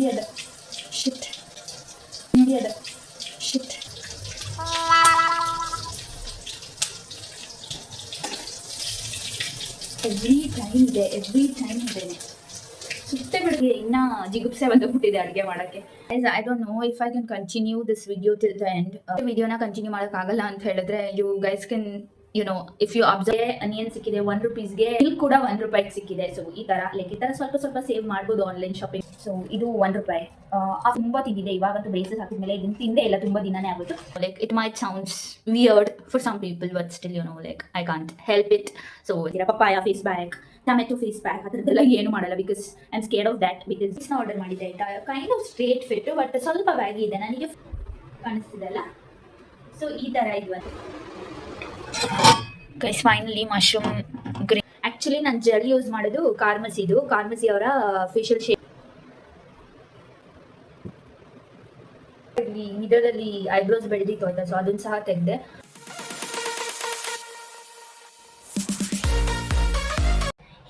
ಇಂಡಿಯಾದ ಶಿಟ್ ಇಂಡಿಯಾದ ಶಿಟ್ every time ಇದೆ ಸುತ್ತೆ ಬಿಡಿಗೆ ಇನ್ನ ಜಿಗುಪ್ಸೆ ಬಂದುಬಿಟ್ಟಿದೆ ಅಡುಗೆ ಮಾಡೋಕ್ಕೆ. I don't know if I can continue this video till the end. ವಿಡಿಯೋನ ಕಂಟಿನ್ಯೂ ಮಾಡೋಕ್ಕಾಗಲ್ಲ ಅಂತ ಹೇಳಿದ್ರೆ you guys can if you observe onion ಸಿಕ್ಕಿದೆ ₹1 ಮಿಲ್ಕ್ ಕೂಡ ₹1 ಸಿಕ್ಕಿದೆ. ಸೊ ಈ ತರ ಸ್ವಲ್ಪ ಸೇವ್ ಮಾಡ್ಬೋದು ಆನ್ಲೈನ್ ಶಾಪಿಂಗ್. ಸೊ ಇದು ₹1 ತುಂಬಾ ತಿಂದಿದೆ. ಇವಾಗಂತೂ ಬ್ರೇಸಸ್ ಹಾಕಿದ್ಮೇಲೆ ಇದನ್ನ ತಿಂದೆ ಇಲ್ಲ, ತುಂಬಾ ದಿನಾನೇ ಆಗುತ್ತೆ. Like it might sounds weird for some people but still like I can't help it. So papaya face pack, tomato face pack ಅದರದ್ದೆಲ್ಲ ಏನು ಮಾಡಲ್ಲ because I am scared of that. Because order ಮಾಡಿದ್ದೆ ಆಯ್ತಾ, kind of straight fit but ಸ್ವಲ್ಪ baggy ಇದೆ, ನನಗೆ ಕಾಣಿಸ್ತಿದೆಲ್ಲ. So ಈ ತರ ಇದ್ವ guys. Finally mushroom green. Actually ನಾನು ಜೆಲ್ ಯೂಸ್ ಮಾಡೋದು ಕಾರ್ಮಸಿ ಅವರ ಫೇಶಿಯಲ್ ಶೇಪ್. ಮಿಡಲಲ್ಲಿ ಐಬ್ರೋಸ್ ಬೆಳೆದಿತ್ತು ಆಯ್ತಾ, ಸೊ ಅದನ್ನು ಸಹ ತೆಗೆದೆ.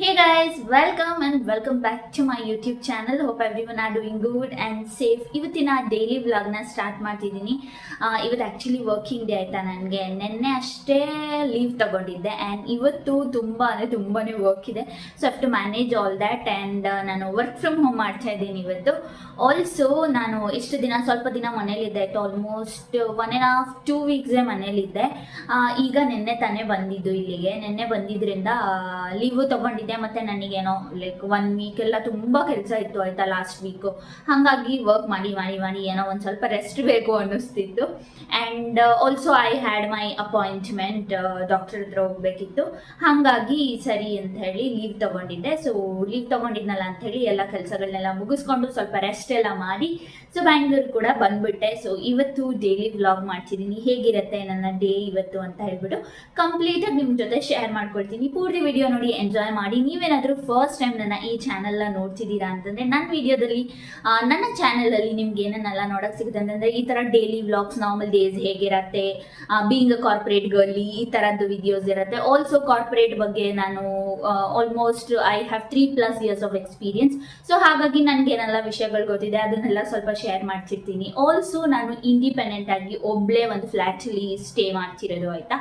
Hey guys, welcome back to my YouTube channel. Hope everyone are doing good and safe. ಇವತ್ತಿನ ಡೈಲಿ ವ್ಲಾಗ್ನ ಸ್ಟಾರ್ಟ್ ಮಾಡ್ತಿದ್ದೀನಿ. ಇವತ್ತು ಆ್ಯಕ್ಚುಲಿ ವರ್ಕಿಂಗ್ ಡೇ ಆಯಿತಾ ನನಗೆ. ನೆನ್ನೆ ಅಷ್ಟೇ ಲೀವ್ ತಗೊಂಡಿದ್ದೆ ಆ್ಯಂಡ್ ಇವತ್ತು ತುಂಬಾ ವರ್ಕ್ ಇದೆ. So have to manage all that and ನಾನು ವರ್ಕ್ ಫ್ರಮ್ ಹೋಮ್ ಮಾಡ್ತಾ ಇದ್ದೀನಿ ಇವತ್ತು. ಆಲ್ಸೋ ನಾನು ಸ್ವಲ್ಪ ದಿನ ಮನೇಲಿದ್ದೆ ಆಯಿತು, ಆಲ್ಮೋಸ್ಟ್ 1.5-2 ವೀಕ್ಸೇ ಮನೇಲಿದ್ದೆ. ಈಗ ನೆನ್ನೆ ತಾನೇ ಬಂದಿದ್ದು ಇಲ್ಲಿಗೆ. ನೆನ್ನೆ ಬಂದಿದ್ದರಿಂದ ಲೀವು ತಗೊಂಡಿದ್ದೆ. ಮತ್ತೆ ನನಗೇನೋ ಲೈಕ್ 1 ವೀಕ್ ಎಲ್ಲ ತುಂಬಾ ಕೆಲಸ ಇತ್ತು ಆಯ್ತಾ ಲಾಸ್ಟ್ ವೀಕು. ಹಾಗಾಗಿ ವರ್ಕ್ ಮಾಡಿ ಏನೋ ಒಂದು ಸ್ವಲ್ಪ ರೆಸ್ಟ್ ಬೇಕು ಅನ್ನಿಸ್ತಿತ್ತು. And also I had my appointment, doctor ಹತ್ರ ಹೋಗ್ಬೇಕಿತ್ತು. ಹಾಗಾಗಿ ಸರಿ ಅಂತ ಹೇಳಿ ಲೀವ್ ತಗೊಂಡಿದ್ದೆ. ಸೊ ಲೀವ್ ತಗೊಂಡಿದ್ನಲ್ಲ ಅಂತ ಹೇಳಿ ಎಲ್ಲ ಕೆಲಸಗಳನ್ನೆಲ್ಲ ಮುಗಿಸ್ಕೊಂಡು ಸ್ವಲ್ಪ ರೆಸ್ಟ್ ಎಲ್ಲ ಮಾಡಿ ಸೊ ಬ್ಯಾಂಗ್ಳೂರ್ ಕೂಡ ಬಂದ್ಬಿಟ್ಟೆ. ಸೊ ಇವತ್ತು ಡೈಲಿ ವ್ಲಾಗ್ ಮಾಡ್ತಿದ್ದೀನಿ. ಹೇಗಿರುತ್ತೆ ನನ್ನ ಡೇ ಇವತ್ತು ಅಂತ ಹೇಳ್ಬಿಟ್ಟು ಕಂಪ್ಲೀಟಾಗಿ ನಿಮ್ಮ ಜೊತೆ ಶೇರ್ ಮಾಡ್ಕೊಳ್ತೀನಿ. ಪೂರ್ತಿ ವಿಡಿಯೋ ನೋಡಿ ಎಂಜಾಯ್ ಮಾಡಿ. ನೀವೇನಾದರೂ ಫಸ್ಟ್ ಟೈಮ್ ನನ್ನ ಈ ಚಾನಲ್ನ ನೋಡ್ತಿದ್ದೀರಾ ಅಂತಂದರೆ ನನ್ನ ವಿಡಿಯೋದಲ್ಲಿ ನನ್ನ ಚಾನಲಲ್ಲಿ ನಿಮ್ಗೆ ಏನನ್ನೆಲ್ಲ ನೋಡೋಕ್ಕೆ ಸಿಗುತ್ತೆ ಅಂತಂದರೆ ಈ ಥರ ಡೈಲಿ ವ್ಲಾಗ್ಸ್, ನಾರ್ಮಲ್ ಡೇಸ್ ಹೇಗಿರುತ್ತೆ, ಬೀಯಿಂಗ್ ಅ ಕಾರ್ಪೊರೇಟ್ ಗರ್ಲಿ, ಈ ಥರದ್ದು ವಿಡಿಯೋಸ್ ಇರುತ್ತೆ. ಆಲ್ಸೋ ಕಾರ್ಪೊರೇಟ್ ಬಗ್ಗೆ ನಾನು almost I have 3+ years of experience. So ಹಾಗಾಗಿ ನನಗೇನೆಲ್ಲ ವಿಷಯಗಳು ಗೊತ್ತಿದೆ ಅದನ್ನೆಲ್ಲ ಸ್ವಲ್ಪ ಶೇರ್ ಮಾಡ್ತಿರ್ತೀನಿ. ಆಲ್ಸೋ ನಾನು ಇಂಡಿಪೆಂಡೆಂಟ್ ಆಗಿ ಒಬ್ಬಳೇ ಒಂದು ಫ್ಲ್ಯಾಟಲ್ಲಿ ಸ್ಟೇ ಮಾಡ್ತಿರೋದು ಆಯಿತಾ.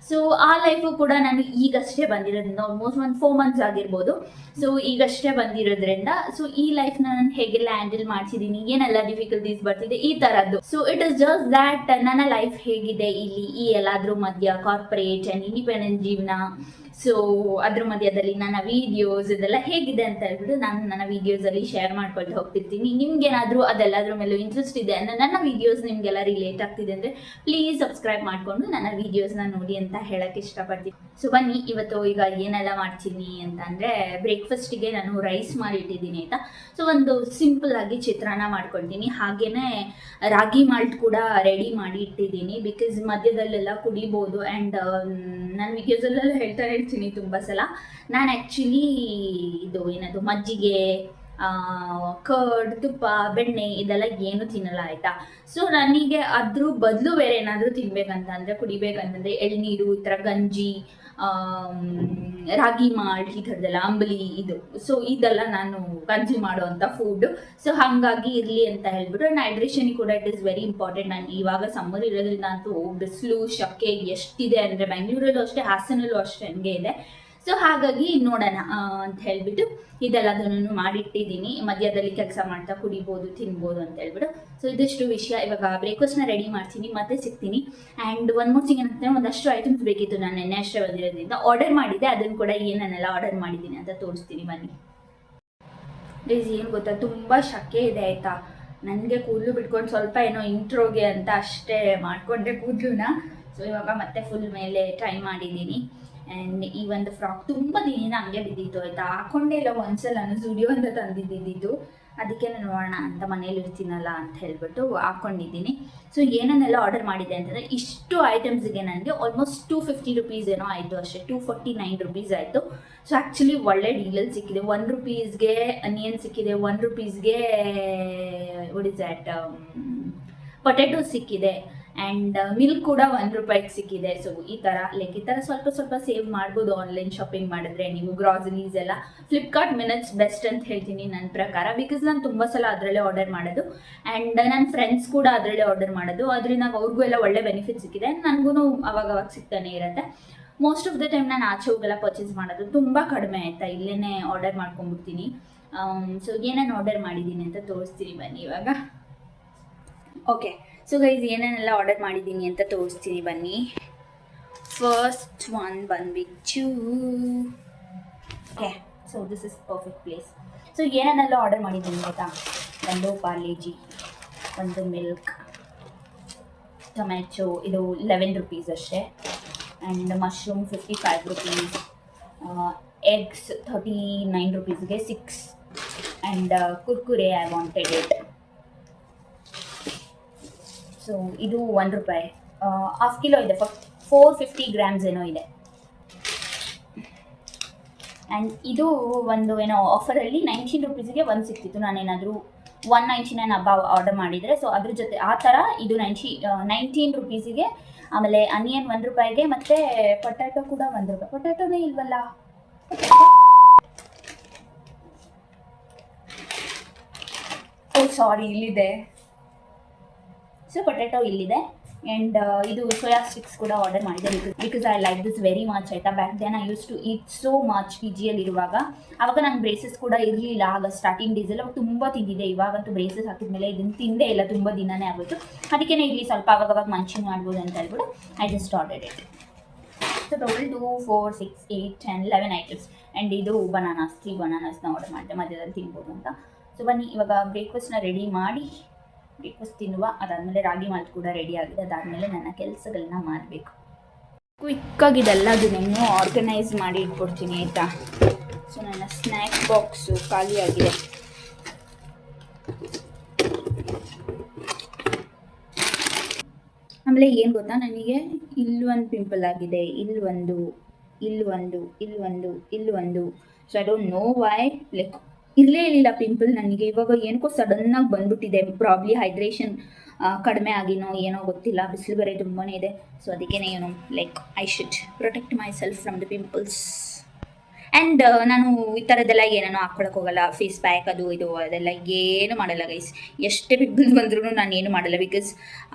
ಸೊ ಆ ಲೈಫು ಕೂಡ ನಾನು ಈಗಷ್ಟೇ ಬಂದಿರೋದ್ರಿಂದ ಆಲ್ಮೋಸ್ಟ್ 4 ಮಂತ್ಸ್ ಆಗಿರ್ಬೋದು. ಸೊ ಈಗಷ್ಟೇ ಬಂದಿರೋದ್ರಿಂದ ಸೊ ಈ ಲೈಫ್ನ ನಾನು ಹೇಗೆಲ್ಲ ಹ್ಯಾಂಡಲ್ ಮಾಡ್ತಿದ್ದೀನಿ, ಏನೆಲ್ಲ ಡಿಫಿಕಲ್ಟೀಸ್ ಬರ್ತಿದೆ ಈ ಥರದ್ದು. So it is just that ನನ್ನ ಲೈಫ್ ಹೇಗಿದೆ ಇಲ್ಲಿ ಈ ಎಲ್ಲಾದ್ರೂ ಮಧ್ಯ ಕಾರ್ಪೊರೇಟ್ ಆ್ಯಂಡ್ ಇಂಡಿಪೆಂಡೆಂಟ್ ಜೀವನ. ಸೊ ಅದ್ರ ಮಧ್ಯದಲ್ಲಿ ನನ್ನ ವೀಡಿಯೋಸ್ ಇದೆಲ್ಲ ಹೇಗಿದೆ ಅಂತ ಹೇಳ್ಬಿಟ್ಟು ನಾನು ನನ್ನ ವೀಡಿಯೋಸಲ್ಲಿ ಶೇರ್ ಮಾಡ್ಕೊಳ್ತಾ ಹೋಗ್ತಿರ್ತೀನಿ. ನಿಮ್ಗೇನಾದರೂ ಅದೆಲ್ಲದ್ರ ಮೇಲೂ ಇಂಟ್ರೆಸ್ಟ್ ಇದೆ ಅಂದರೆ ನನ್ನ ವೀಡಿಯೋಸ್ ನಿಮಗೆಲ್ಲ ರಿಲೇಟ್ ಆಗ್ತಿದೆ ಅಂದರೆ ಪ್ಲೀಸ್ ಸಬ್ಸ್ಕ್ರೈಬ್ ಮಾಡಿಕೊಂಡು ನನ್ನ ವೀಡಿಯೋಸ್ನ ನೋಡಿ ಅಂತ ಹೇಳೋಕ್ಕೆ ಇಷ್ಟಪಡ್ತೀನಿ. ಸೊ ಬನ್ನಿ ಇವತ್ತು ಈಗ ಏನೆಲ್ಲ ಮಾಡ್ತೀನಿ ಅಂತ ಅಂದರೆ ಬ್ರೇಕ್ಫಾಸ್ಟಿಗೆ ನಾನು ರೈಸ್ ಮಾಡಿಟ್ಟಿದ್ದೀನಿ ಆಯಿತಾ. ಸೊ ಒಂದು ಸಿಂಪಲ್ ಆಗಿ ಚಿತ್ರಾನ್ನ ಮಾಡ್ಕೊಳ್ತೀನಿ. ಹಾಗೆಯೇ ರಾಗಿ ಮಾಲ್ಟ್ ಕೂಡ ರೆಡಿ ಮಾಡಿ ಇಟ್ಟಿದ್ದೀನಿ ಬಿಕಾಸ್ ಮಧ್ಯದಲ್ಲೆಲ್ಲ ಕುಡಿಬೋದು. ಆ್ಯಂಡ್ ನನ್ನ ವೀಡಿಯೋಸಲ್ಲೆಲ್ಲ ಹೇಳ್ತಾ ಇರ್ತೀನಿ ತುಂಬ ಸಲ, ನಾನು ಆ್ಯಕ್ಚುಲಿ ಇದು ಏನದು ಮಜ್ಜಿಗೆ, ಕರ್ಡ್, ತುಪ್ಪ, ಬೆಣ್ಣೆ ಇದೆಲ್ಲ ಏನು ತಿನ್ನಲ್ಲ ಆಯಿತಾ. ಸೊ ನನಗೆ ಅದ್ರ ಬದಲು ಬೇರೆ ಏನಾದರೂ ತಿನ್ಬೇಕಂತ ಅಂದರೆ ಕುಡಿಬೇಕಂತಂದರೆ ಎಳ್ನೀರು, ಈ ಥರ ಗಂಜಿ, ರಾಗಿ ಮಾಲ್ಟ್ ಈ ಥರದ್ದೆಲ್ಲ, ಅಂಬಲಿ ಇದು. ಸೊ ಇದೆಲ್ಲ ನಾನು ಕನ್ಸ್ಯೂಮ್ ಮಾಡುವಂಥ ಫುಡ್ಡು. ಸೊ ಹಾಗಾಗಿ ಇರಲಿ ಅಂತ ಹೇಳ್ಬಿಟ್ಟು ಹೈಡ್ರೇಷನಿಗೆ ಕೂಡ ಇಟ್ ಇಸ್ ವೆರಿ ಇಂಪಾರ್ಟೆಂಟ್. ನಾನು ಇವಾಗ ಸಮ್ಮರ್ ಇರೋದ್ರಿಂದ ಅಂತೂ ಬಿಸಿಲು ಶೆಕೆ ಎಷ್ಟಿದೆ ಅಂದರೆ ಬೆಂಗಳೂರಲ್ಲೂ ಅಷ್ಟೇ, ಹಾಸನಲ್ಲೂ ಅಷ್ಟೇ ಹಂಗೆ ಇದೆ. ಸೊ ಹಾಗಾಗಿ ನೋಡೋಣ ಅಂತ ಹೇಳ್ಬಿಟ್ಟು ಇದೆಲ್ಲದನ್ನು ಮಾಡಿಟ್ಟಿದ್ದೀನಿ. ಮಧ್ಯದಲ್ಲಿ ಕೆಲಸ ಮಾಡ್ತಾ ಕುಡಿಬೋದು, ತಿನ್ಬೋದು ಅಂತ ಹೇಳ್ಬಿಟ್ಟು. ಸೊ ಇದಿಷ್ಟು ವಿಷಯ. ಇವಾಗ ಬ್ರೇಕ್ಫಾಸ್ಟ್ನ ರೆಡಿ ಮಾಡ್ತೀನಿ, ಮತ್ತೆ ಸಿಗ್ತೀನಿ. ಆ್ಯಂಡ್ ಒನ್ ಮೋರ್ ಥಿಂಗ್ ಏನಂತಂದರೆ ಒಂದಷ್ಟು ಐಟಮ್ಸ್ ಬೇಕಿತ್ತು. ನಾನು ನೆನ್ನೆ ಅಷ್ಟೇ ಬಂದಿರೋದ್ರಿಂದ ಆರ್ಡರ್ ಮಾಡಿದ್ದೆ, ಅದನ್ನು ಕೂಡ ಏನೇನೆಲ್ಲ ಆರ್ಡರ್ ಮಾಡಿದ್ದೀನಿ ಅಂತ ತೋರಿಸ್ತೀನಿ ಬನ್ನಿ. ಪ್ಲೀಸ್ ಏನು ಗೊತ್ತಾ, ತುಂಬ ಶೆಕೆ ಇದೆ ಆಯಿತಾ. ನನಗೆ ಕೂದಲು ಬಿಟ್ಕೊಂಡು ಸ್ವಲ್ಪ ಏನೋ ಇಂಟ್ರೋಗೆ ಅಂತ ಅಷ್ಟೇ ಮಾಡಿಕೊಂಡೆ ಕೂದಲುನ. ಸೊ ಇವಾಗ ಮತ್ತೆ ಫುಲ್ ಮೇಲೆ ಟ್ರೈ ಮಾಡಿದ್ದೀನಿ. ಆ್ಯಂಡ್ ಈ ಒಂದು ಫ್ರಾಕ್ ತುಂಬ ದಿನ ಹಂಗೆ ಬಿದ್ದಿತ್ತು ಆಯಿತಾ, ಹಾಕೊಂಡೇ ಇಲ್ಲ. ಒಂದ್ಸಲ ನಾನು ಸ್ಟುಡಿಯೋ ಅಂತ ತಂದಿದ್ದಿದ್ದು, ಅದಕ್ಕೆ ನಾನು ನೋಡೋಣ ಅಂತ ಮನೇಲಿ ಇರ್ತೀನಲ್ಲ ಅಂತ ಹೇಳ್ಬಿಟ್ಟು ಹಾಕ್ಕೊಂಡಿದ್ದೀನಿ. ಸೊ ಏನನ್ನೆಲ್ಲ ಆರ್ಡರ್ ಮಾಡಿದೆ ಅಂತಂದರೆ ಇಷ್ಟು ಐಟಮ್ಸ್ಗೆ ನನಗೆ ಆಲ್ಮೋಸ್ಟ್ ₹250 ಏನೋ ಆಯಿತು ಅಷ್ಟೇ. ₹249 ಆಯಿತು. ಸೊ ಆ್ಯಕ್ಚುಲಿ ಒಳ್ಳೆ ಡೀಲಲ್ಲಿ ಸಿಕ್ಕಿದೆ. ₹1ಗೆ ಅನಿಯನ್ ಸಿಕ್ಕಿದೆ, ₹1ಗೆ ವಾಟ್ ಇಸ್ ದ್ಯಾಟ್ ಪೊಟೆಟೊ ಸಿಕ್ಕಿದೆ. ಆ್ಯಂಡ್ ಮಿಲ್ಕ್ ಕೂಡ ₹1 ಸಿಕ್ಕಿದೆ. ಸೊ ಈ ಥರ ಸ್ವಲ್ಪ ಸ್ವಲ್ಪ ಸೇವ್ ಮಾಡ್ಬೋದು ಆನ್ಲೈನ್ ಶಾಪಿಂಗ್ ಮಾಡಿದ್ರೆ ನೀವು. ಗ್ರಾಸರೀಸ್ ಎಲ್ಲ ಫ್ಲಿಪ್ಕಾರ್ಟ್ ಮಿನಿಟ್ಸ್ ಬೆಸ್ಟ್ ಅಂತ ಹೇಳ್ತೀನಿ ನನ್ನ ಪ್ರಕಾರ, ಬಿಕಾಸ್ ನಾನು ತುಂಬ ಸಲ ಅದರಲ್ಲೇ ಆರ್ಡರ್ ಮಾಡೋದು ಆ್ಯಂಡ್ ನನ್ನ ಫ್ರೆಂಡ್ಸ್ ಕೂಡ ಅದರಲ್ಲೇ ಆರ್ಡರ್ ಮಾಡೋದು. ಅದರಿಂದ ಅವ್ರಿಗೂ ಎಲ್ಲ ಒಳ್ಳೆ ಬೆನಿಫಿಟ್ ಸಿಕ್ಕಿದೆ, ನನಗೂ ಅವಾಗ ಸಿಗ್ತಾನೆ ಇರುತ್ತೆ. ಮೋಸ್ಟ್ ಆಫ್ ದ ಟೈಮ್ ನಾನು ಆಚೆ ಹೋಗೆಲ್ಲ ಪರ್ಚೇಸ್ ಮಾಡೋದು ತುಂಬ ಕಡಿಮೆ ಆಯಿತಾ, ಇಲ್ಲೇ ಆರ್ಡರ್ ಮಾಡ್ಕೊಂಡ್ಬಿಡ್ತೀನಿ. ಸೊ ಏನೇನು ಆರ್ಡರ್ ಮಾಡಿದ್ದೀನಿ ಅಂತ ತೋರಿಸ್ತೀನಿ ಬನ್ನಿ ಇವಾಗ. ಓಕೆ, ಸೊ ಗೈಸ್ ಏನೇನೆಲ್ಲ ಆರ್ಡರ್ ಮಾಡಿದ್ದೀನಿ ಅಂತ ತೋರಿಸ್ತೀನಿ ಬನ್ನಿ. ಫಸ್ಟ್ ಒನ್ ಬಂದ್ಬಿಟ್ಟು okay, so this is perfect place. So ಏನೇನೆಲ್ಲ ಆರ್ಡರ್ ಮಾಡಿದ್ದೀನಿ ಗೊತ್ತಾ? ಒಂದು ಪಾರ್ಲೇಜಿ, ಒಂದು ಮಿಲ್ಕ್, ಟೊಮ್ಯಾಟೊ ಇದು ₹11 ಅಷ್ಟೇ, ಆ್ಯಂಡ್ ಮಶ್ರೂಮ್ ₹55, ಎಗ್ಸ್ ₹39ಗೆ 6, and Kurkure I wanted it. So ಇದು ₹1, ½ ಕಿಲೋ ಇದೆ, 450 ಗ್ರಾಮ್ಸ್ ಏನೋ ಇದೆ. ಆ್ಯಂಡ್ ಇದು ಒಂದು ಏನೋ ಆಫರಲ್ಲಿ ₹19ಗೆ 1 ಸಿಕ್ತಿತ್ತು. ನಾನೇನಾದರೂ $199 ಅಬ್ಬ ಆರ್ಡರ್ ಮಾಡಿದರೆ, ಸೊ ಅದ್ರ ಜೊತೆ ಆ ಥರ ಇದು ₹19ಗೆ. ಆಮೇಲೆ ಅನಿಯನ್ ₹1ಗೆ, ಮತ್ತು ಪೊಟ್ಯಾಟೊ ಕೂಡ ₹1. ಪೊಟ್ಯಾಟೊನೇ ಇಲ್ವಲ್ಲ, ಓ ಸಾರಿ, ಇಲ್ಲಿದೆ. ಸೊ ಪೊಟ್ಯಾಟೊ ಇಲ್ಲಿದೆ. ಆ್ಯಂಡ್ ಇದು ಸೋಯಾ ಸ್ಟಿಕ್ಸ್ ಕೂಡ ಆರ್ಡರ್ ಮಾಡಿದೆ, because I like this very much ಆಯಿತಾ. Back then I use to eat so much PGಯಲ್ಲಿ ಇರುವಾಗ. ಆವಾಗ ನಂಗೆ ಬ್ರೇಸಸ್ ಕೂಡ ಇರಲಿಲ್ಲ, ಆಗ ಸ್ಟಾರ್ಟಿಂಗ್ ಡೇಸಲ್ಲಿ ಅವಾಗ ತುಂಬ ತಿಂದಿದ್ದೆ. ಇವಾಗಂತೂ ಬ್ರೇಸಸ್ ಹಾಕಿದ್ಮೇಲೆ ಇದನ್ನು ತಿಂದೇ ಇಲ್ಲ, ತುಂಬ ದಿನನೇ ಆಗೋಯ್ತು. ಅದಕ್ಕೇ ಇಲ್ಲಿ ಸ್ವಲ್ಪ ಅವಾಗವಾಗ ಮಂಚಿಂಗ್ ಮಾಡ್ಬೋದು ಅಂತ ಹೇಳ್ಬಿಟ್ಟು I just ordered it. So total 2, 4, 6, 8, 10, 11 items. And ಇದು ಬನಾನಾಸ್, 3 ಬನಾನಾಸ್ನ ಆರ್ಡರ್ ಮಾಡಿದೆ, ಮಧ್ಯದಲ್ಲಿ ತಿನ್ಬೋದು ಅಂತ. ಸೊ ಬನ್ನಿ ಇವಾಗ ಬ್ರೇಕ್ಫಾಸ್ಟ್ನ ರೆಡಿ ಮಾಡಿ ಬ್ರೇಕ್ಫಾಸ್ಟ್ ತಿನ್ನುವ. ಅದಾದಮೇಲೆ ರಾಗಿ ಮಾಲ್ಟ್ ಕೂಡ ರೆಡಿ ಆಗಿದೆ. ಅದಾದಮೇಲೆ ನನ್ನ ಕೆಲಸಗಳನ್ನ ಮಾಡಬೇಕು. ಕ್ವಿಕ್ಕಾಗಿ ಇದೆಲ್ಲದನ್ನೇನು ಆರ್ಗನೈಸ್ ಮಾಡಿ ಇಟ್ಕೊಡ್ತೀನಿ ಆಯಿತಾ. ಸೊ ನನ್ನ ಸ್ನ್ಯಾಕ್ ಬಾಕ್ಸು ಖಾಲಿಯಾಗಿದೆ. ಆಮೇಲೆ ಏನು ಗೊತ್ತಾ, ನನಗೆ ಇಲ್ಲೊಂದು ಪಿಂಪಲ್ ಆಗಿದೆ, ಇಲ್ಲೊಂದು. So I don't know why, like ಇರಲೇ ಇರಲಿಲ್ಲ ಪಿಂಪಲ್ ನನಗೆ. ಇವಾಗ ಏನಕ್ಕೋ ಸಡನ್ನಾಗಿ ಬಂದ್ಬಿಟ್ಟಿದೆ. ಪ್ರಾಬ್ಲಿ ಹೈಡ್ರೇಷನ್ ಕಡಿಮೆ ಆಗಿನೋ ಏನೋ ಗೊತ್ತಿಲ್ಲ. ಬಿಸಿಲು ಬೇರೆ ತುಂಬಾ ಇದೆ. ಸೊ ಅದಕ್ಕೇ ಏನು like I should protect my self from the pimples. And ನಾನು ಈ ಥರದ್ದೆಲ್ಲ ಏನೇನೋ ಹಾಕ್ಕೊಳಕ್ಕೆ ಹೋಗಲ್ಲ. ಫೇಸ್ ಪ್ಯಾಕ್ ಅದು ಇದು ಅದೆಲ್ಲ ಏನು ಮಾಡಲ್ಲ ಗೈಸ್. ಎಷ್ಟೇ ಪಿಂಪಲ್ಸ್ ಬಂದ್ರೂ ನಾನು ಏನು ಮಾಡಲ್ಲ, ಬಿಕಾಸ್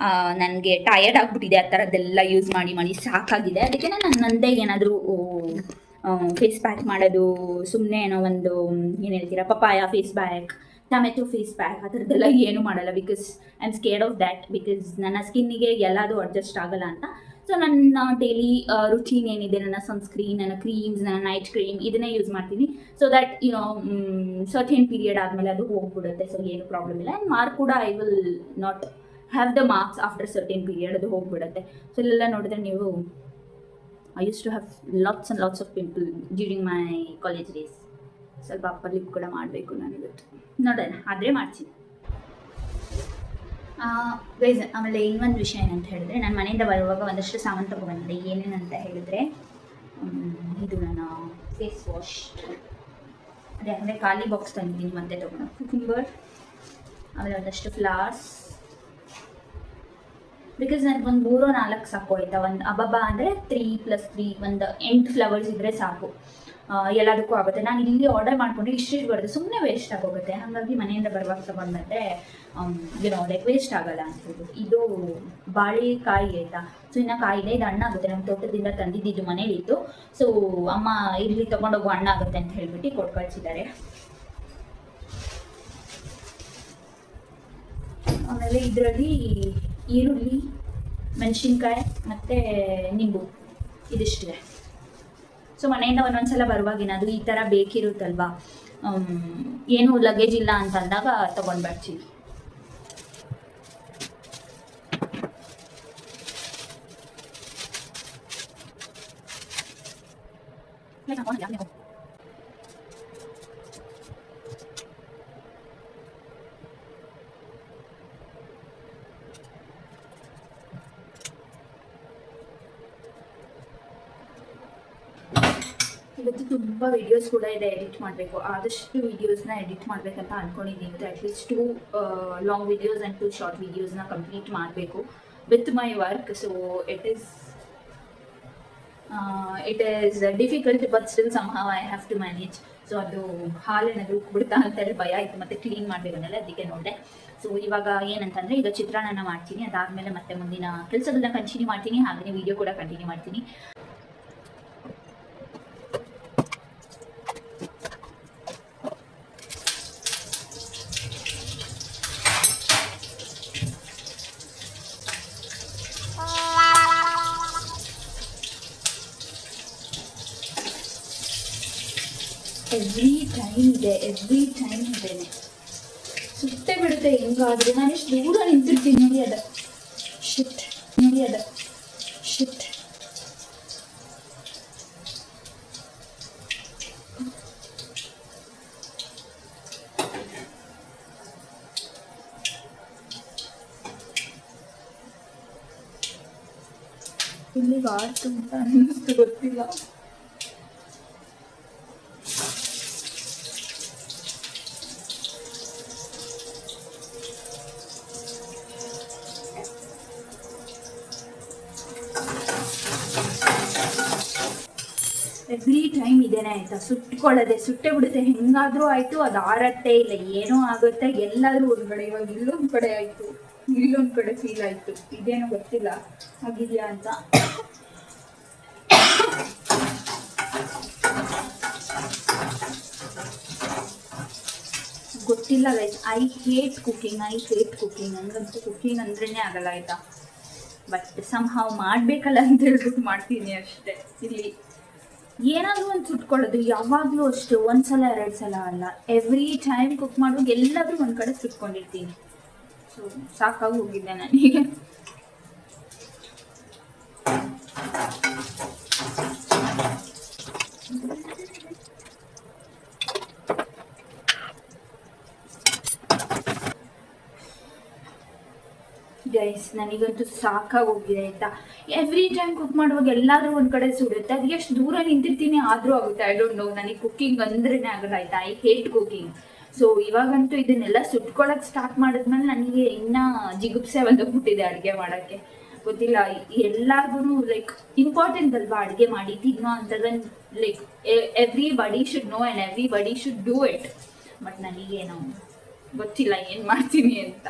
ನನಗೆ ಟಯರ್ಡ್ ಆಗಿಬಿಟ್ಟಿದೆ ಆ ಥರದ್ದೆಲ್ಲ ಯೂಸ್ ಮಾಡಿ ಸಾಕಾಗಿದೆ. ಅದಕ್ಕೆ ನಾನು ನನ್ನದೇ ಏನಾದರೂ ಫೇಸ್ ಪ್ಯಾಕ್ ಮಾಡೋದು, ಸುಮ್ಮನೆ ಏನೋ ಒಂದು ಏನು ಹೇಳ್ತೀರಾ, papaya face pack, tomato face pack, ಆ ಥರದ್ದೆಲ್ಲ ಏನೂ ಮಾಡಲ್ಲ. Because I am scared of that, because ನನ್ನ ಸ್ಕಿನ್ನಿಗೆ ಎಲ್ಲದೂ ಅಡ್ಜಸ್ಟ್ ಆಗಲ್ಲ ಅಂತ. ಸೊ ನನ್ನ ಡೈಲಿ ರುಟೀನ್ ಏನಿದೆ, ನನ್ನ ಸನ್ಸ್ಕ್ರೀನ್, ನನ್ನ ಕ್ರೀಮ್ಸ್, ನನ್ನ ನೈಟ್ ಕ್ರೀಮ್, ಇದನ್ನೇ ಯೂಸ್ ಮಾಡ್ತೀನಿ. ಸೊ ದ್ಯಾಟ್ ಸರ್ಟೇನ್ ಪೀರಿಯಡ್ ಆದಮೇಲೆ ಅದು ಹೋಗ್ಬಿಡುತ್ತೆ. ಸೊ ಏನು ಪ್ರಾಬ್ಲಮ್ ಇಲ್ಲ. ಆ್ಯಂಡ್ ಮಾರ್ಕ್ ಕೂಡ I will not have the marks after certain period, ಅದು ಹೋಗ್ಬಿಡುತ್ತೆ. ಸೊ ಇಲ್ಲೆಲ್ಲ ನೋಡಿದ್ರೆ ನೀವು I used to have lots and lots of pimple during my college days. ಸ್ವಲ್ಪ ಅಪ್ಪರ್ ಲಿಪ್ ಕೂಡ ಮಾಡಬೇಕು ನನಗಿತ್ತು, ನೋಡೋಣ ಆದರೆ ಮಾಡ್ತೀನಿ ಗೈಸ್. ಆಮೇಲೆ ಇನ್ನೊಂದು ವಿಷಯ ಏನಂತ ಹೇಳಿದ್ರೆ, ನಾನು ಮನೆಯಿಂದ ಬರುವಾಗ ಒಂದಷ್ಟು ಸಾಮಾನು ತೊಗೊಬಂದಿದ್ದೆ. ಏನೇನಂತ ಹೇಳಿದ್ರೆ, ಇದು ನನ್ನ ಫೇಸ್ ವಾಶ್, ಅದೇ ಅಂದರೆ ಖಾಲಿ ಬಾಕ್ಸ್ ತಂದಿದ್ದೀನಿ ಮತ್ತೆ ತೊಗೊಂಡು, ಕುಕುಂಬರ್, ಆಮೇಲೆ ಒಂದಷ್ಟು ಫ್ಲವರ್ಸ್, ಬಿಕಾಸ್ ನನಗೊಂದು 3-4 ಸಾಕು ಆಯಿತಾ. ಒಂದು ಅಬ್ಬಬ್ಬ ಅಂದರೆ 3+3 ಒಂದು 8 ಫ್ಲವರ್ಸ್ ಇದ್ದರೆ ಸಾಕು, ಎಲ್ಲದಕ್ಕೂ ಆಗುತ್ತೆ. ನಾನು ಇಲ್ಲಿ ಆರ್ಡರ್ ಮಾಡಿಕೊಂಡ್ರೆ ಇಷ್ಟು ಬರುತ್ತೆ, ಸುಮ್ಮನೆ ವೇಸ್ಟ್ ಆಗೋಗುತ್ತೆ. ಹಾಗಾಗಿ ಮನೆಯಿಂದ ಬರುವಾಗ ತೊಗೊಂಡ್ಬಂದರೆ ಲೈಕ್ ವೇಸ್ಟ್ ಆಗಲ್ಲ ಅಂತ ಹೇಳ್ಬಿಟ್ಟು. ಇದು ಬಾಳೆಕಾಯಿ ಆಯಿತಾ. ಸೊ ಇನ್ನು ಕಾಯಿದೆ, ಇದು ಹಣ್ಣಾಗುತ್ತೆ. ನಮ್ಮ ತೋಟದಿಂದ ತಂದಿದ್ದು ಮನೇಲಿತ್ತು. ಸೊ ಅಮ್ಮ ಇಲ್ಲಿ ತೊಗೊಂಡೋಗೋ ಹಣ್ಣಾಗುತ್ತೆ ಅಂತ ಹೇಳ್ಬಿಟ್ಟು ಕೊಟ್ಟು ಕಳಿಸಿದ್ದಾರೆ. ಆಮೇಲೆ ಇದರಲ್ಲಿ ಈರುಳ್ಳಿ, ಮೆಣಸಿನ್ಕಾಯಿ ಮತ್ತು ನಿಂಬು ಇದಿಷ್ಟಿದೆ. ಸೊ ಮನೆಯಿಂದ ಒಂದೊಂದ್ಸಲ ಬರುವಾಗ ಏನಾದರೂ ಈ ಥರ ಬೇಕಿರುತ್ತಲ್ವ, ಏನೂ ಲಗೇಜ್ ಇಲ್ಲ ಅಂತಂದಾಗ ತೊಗೊಂಡು ಬರ್ತೀವಿ. ಇವತ್ತು ತುಂಬ ವೀಡಿಯೋಸ್ ಕೂಡ ಇದೆ ಎಡಿಟ್ ಮಾಡಬೇಕು. ಆದಷ್ಟು ವೀಡಿಯೋಸ್ನ ಎಡಿಟ್ ಮಾಡಬೇಕಂತ ಅಂದ್ಕೊಂಡಿದ್ದೀನಿ. At least 2 long videos and 2 short ವೀಡಿಯೋಸ್ನ ಕಂಪ್ಲೀಟ್ ಮಾಡಬೇಕು. with my work, so it is difficult, but still somehow I have to manage. So ಅದು ಹಾಲೇನಾದ್ರು ಉಕ್ಬಿಡ್ತಾ ಅಂತೇಳಿ ಭಯ ಆಯಿತು, ಮತ್ತೆ ಕ್ಲೀನ್ ಮಾಡಬೇಕನ್ನಲ್ಲ, ಅದಕ್ಕೆ ನೋಡಿದೆ. ಸೊ ಇವಾಗ ಏನಂತಂದರೆ ಈಗ ಚಿತ್ರಾನ್ನ ಮಾಡ್ತೀನಿ, ಅದಾದಮೇಲೆ ಮತ್ತೆ ಮುಂದಿನ ಕೆಲಸಗಳನ್ನ ಕಂಟಿನ್ಯೂ ಮಾಡ್ತೀನಿ, ಹಾಗೆಯೇ ವಿಡಿಯೋ ಕೂಡ ಕಂಟಿನ್ಯೂ ಮಾಡ್ತೀನಿ. ಎವ್ರಿ ಟೈಮ್ ಇದೇನೆ, ಸುಟ್ಟೆ ಬಿಡುತ್ತೆ ಹೆಂಗಾದರೂ. ನಾನು ಎಷ್ಟು ದೂರ ನಿಂತಿರ್ತೀನಿ ನೋಡಿ, ಅದ ಶಿಟ್. ಇಲ್ಲಿಗೆ ಆಡ್ತು ಅಂತ ಅನ್ನಿಸ್ತು, ಗೊತ್ತಿಲ್ಲ. ಎವ್ರಿ ಟೈಮ್ ಇದೇನೆ ಆಯ್ತಾ, ಸುಟ್ಟೆ ಬಿಡುತ್ತೆ ಹೆಂಗಾದ್ರೂ ಆಯ್ತು. ಅದು ಆರತ್ತೆ ಇಲ್ಲ, ಏನೋ ಆಗುತ್ತೆ, ಎಲ್ಲಾದ್ರೂ ಒಂದ್ಗಡೆ. ಇವಾಗ ಇಲ್ಲೊಂದ್ ಕಡೆ ಆಯ್ತು, ಇಲ್ಲೊಂದ್ ಕಡೆ ಫೀಲ್ ಆಯ್ತು, ಇದೇನೋ ಗೊತ್ತಿಲ್ಲ ಆಗಿದ್ಯಾ ಅಂತ. ಗೊತ್ತಿಲ್ಲ ಗೈಸ್, ಐ ಹೇಟ್ ಕುಕಿಂಗ್. ನಂಗಂತೂ ಕುಕಿಂಗ್ ಅಂದ್ರೇನೆ ಆಗಲ್ಲ ಆಯ್ತಾ. ಬಟ್ ಸಮ್ಹಾವ್ ಮಾಡ್ಬೇಕಲ್ಲ ಅಂತ ಹೇಳ್ಬಿಟ್ಟು ಮಾಡ್ತೀನಿ ಅಷ್ಟೇ. ಇಲ್ಲಿ ಏನಾದರೂ ಒಂದು ಸುಟ್ಕೊಳ್ಳೋದು ಯಾವಾಗಲೂ ಅಷ್ಟೇ, ಒಂದ್ಸಲ 2 ಸಲ ಅಲ್ಲ, ಎವ್ರಿ ಟೈಮ್ ಕುಕ್ ಮಾಡುವಾಗ ಎಲ್ಲಾದರೂ ಒಂದು ಕಡೆ ಸುಟ್ಕೊಂಡಿರ್ತೀನಿ. ಸೊ ಸಾಕಾಗಿ ಹೋಗಿದ್ದೆ ನನಗೆ. ಗೈಸ್ ನನಗಂತೂ ಸಾಕಾಗಿ ಹೋಗಿದೆ ಆಯ್ತಾ. ಎವ್ರಿ ಟೈಮ್ ಕುಕ್ ಮಾಡುವಾಗ ಎಲ್ಲಾದ್ರೂ ಒಂದ್ ಕಡೆ ಸುಡುತ್ತೆ, ಅದು ಎಷ್ಟು ದೂರ ನಿಂತಿರ್ತೀನಿ ಆದ್ರೂ ಆಗುತ್ತೆ. ಐ ಡೋಂಟ್ ನೋ, ನನಗೆ ಕುಕಿಂಗ್ ಅಂದ್ರೇನೆ ಆಗಲ್ಲ ಆಯ್ತಾ. I hate cooking. ಸೊ ಇವಾಗಂತೂ ಇದನ್ನೆಲ್ಲ ಸುಟ್ಕೊಳಕ್ ಸ್ಟಾರ್ಟ್ ಮಾಡಿದ್ಮೇಲೆ ನನಗೆ ಇನ್ನ ಜಿಗುಪ್ಸೆ ಬಂದೋಗ್ಬಿಟ್ಟಿದೆ ಅಡುಗೆ ಮಾಡೋಕ್ಕೆ. ಗೊತ್ತಿಲ್ಲ, ಎಲ್ಲಾರ್ಗು ಲೈಕ್ ಇಂಪಾರ್ಟೆಂಟ್ ಅಲ್ವಾ ಅಡುಗೆ ಮಾಡಿ ತಿನ್ನೋ ಅಂತದನ್ನ. ಲೈಕ್ ಎವ್ರಿ ಬಡಿ ಶುಡ್ ನೋ ಆ್ಯಂಡ್ ಎವ್ರಿ ಬಡಿ ಶುಡ್ ಡೂ ಇಟ್. ಬಟ್ ನನಗೇನು ಗೊತ್ತಿಲ್ಲ ಏನು ಮಾಡ್ತೀನಿ ಅಂತ.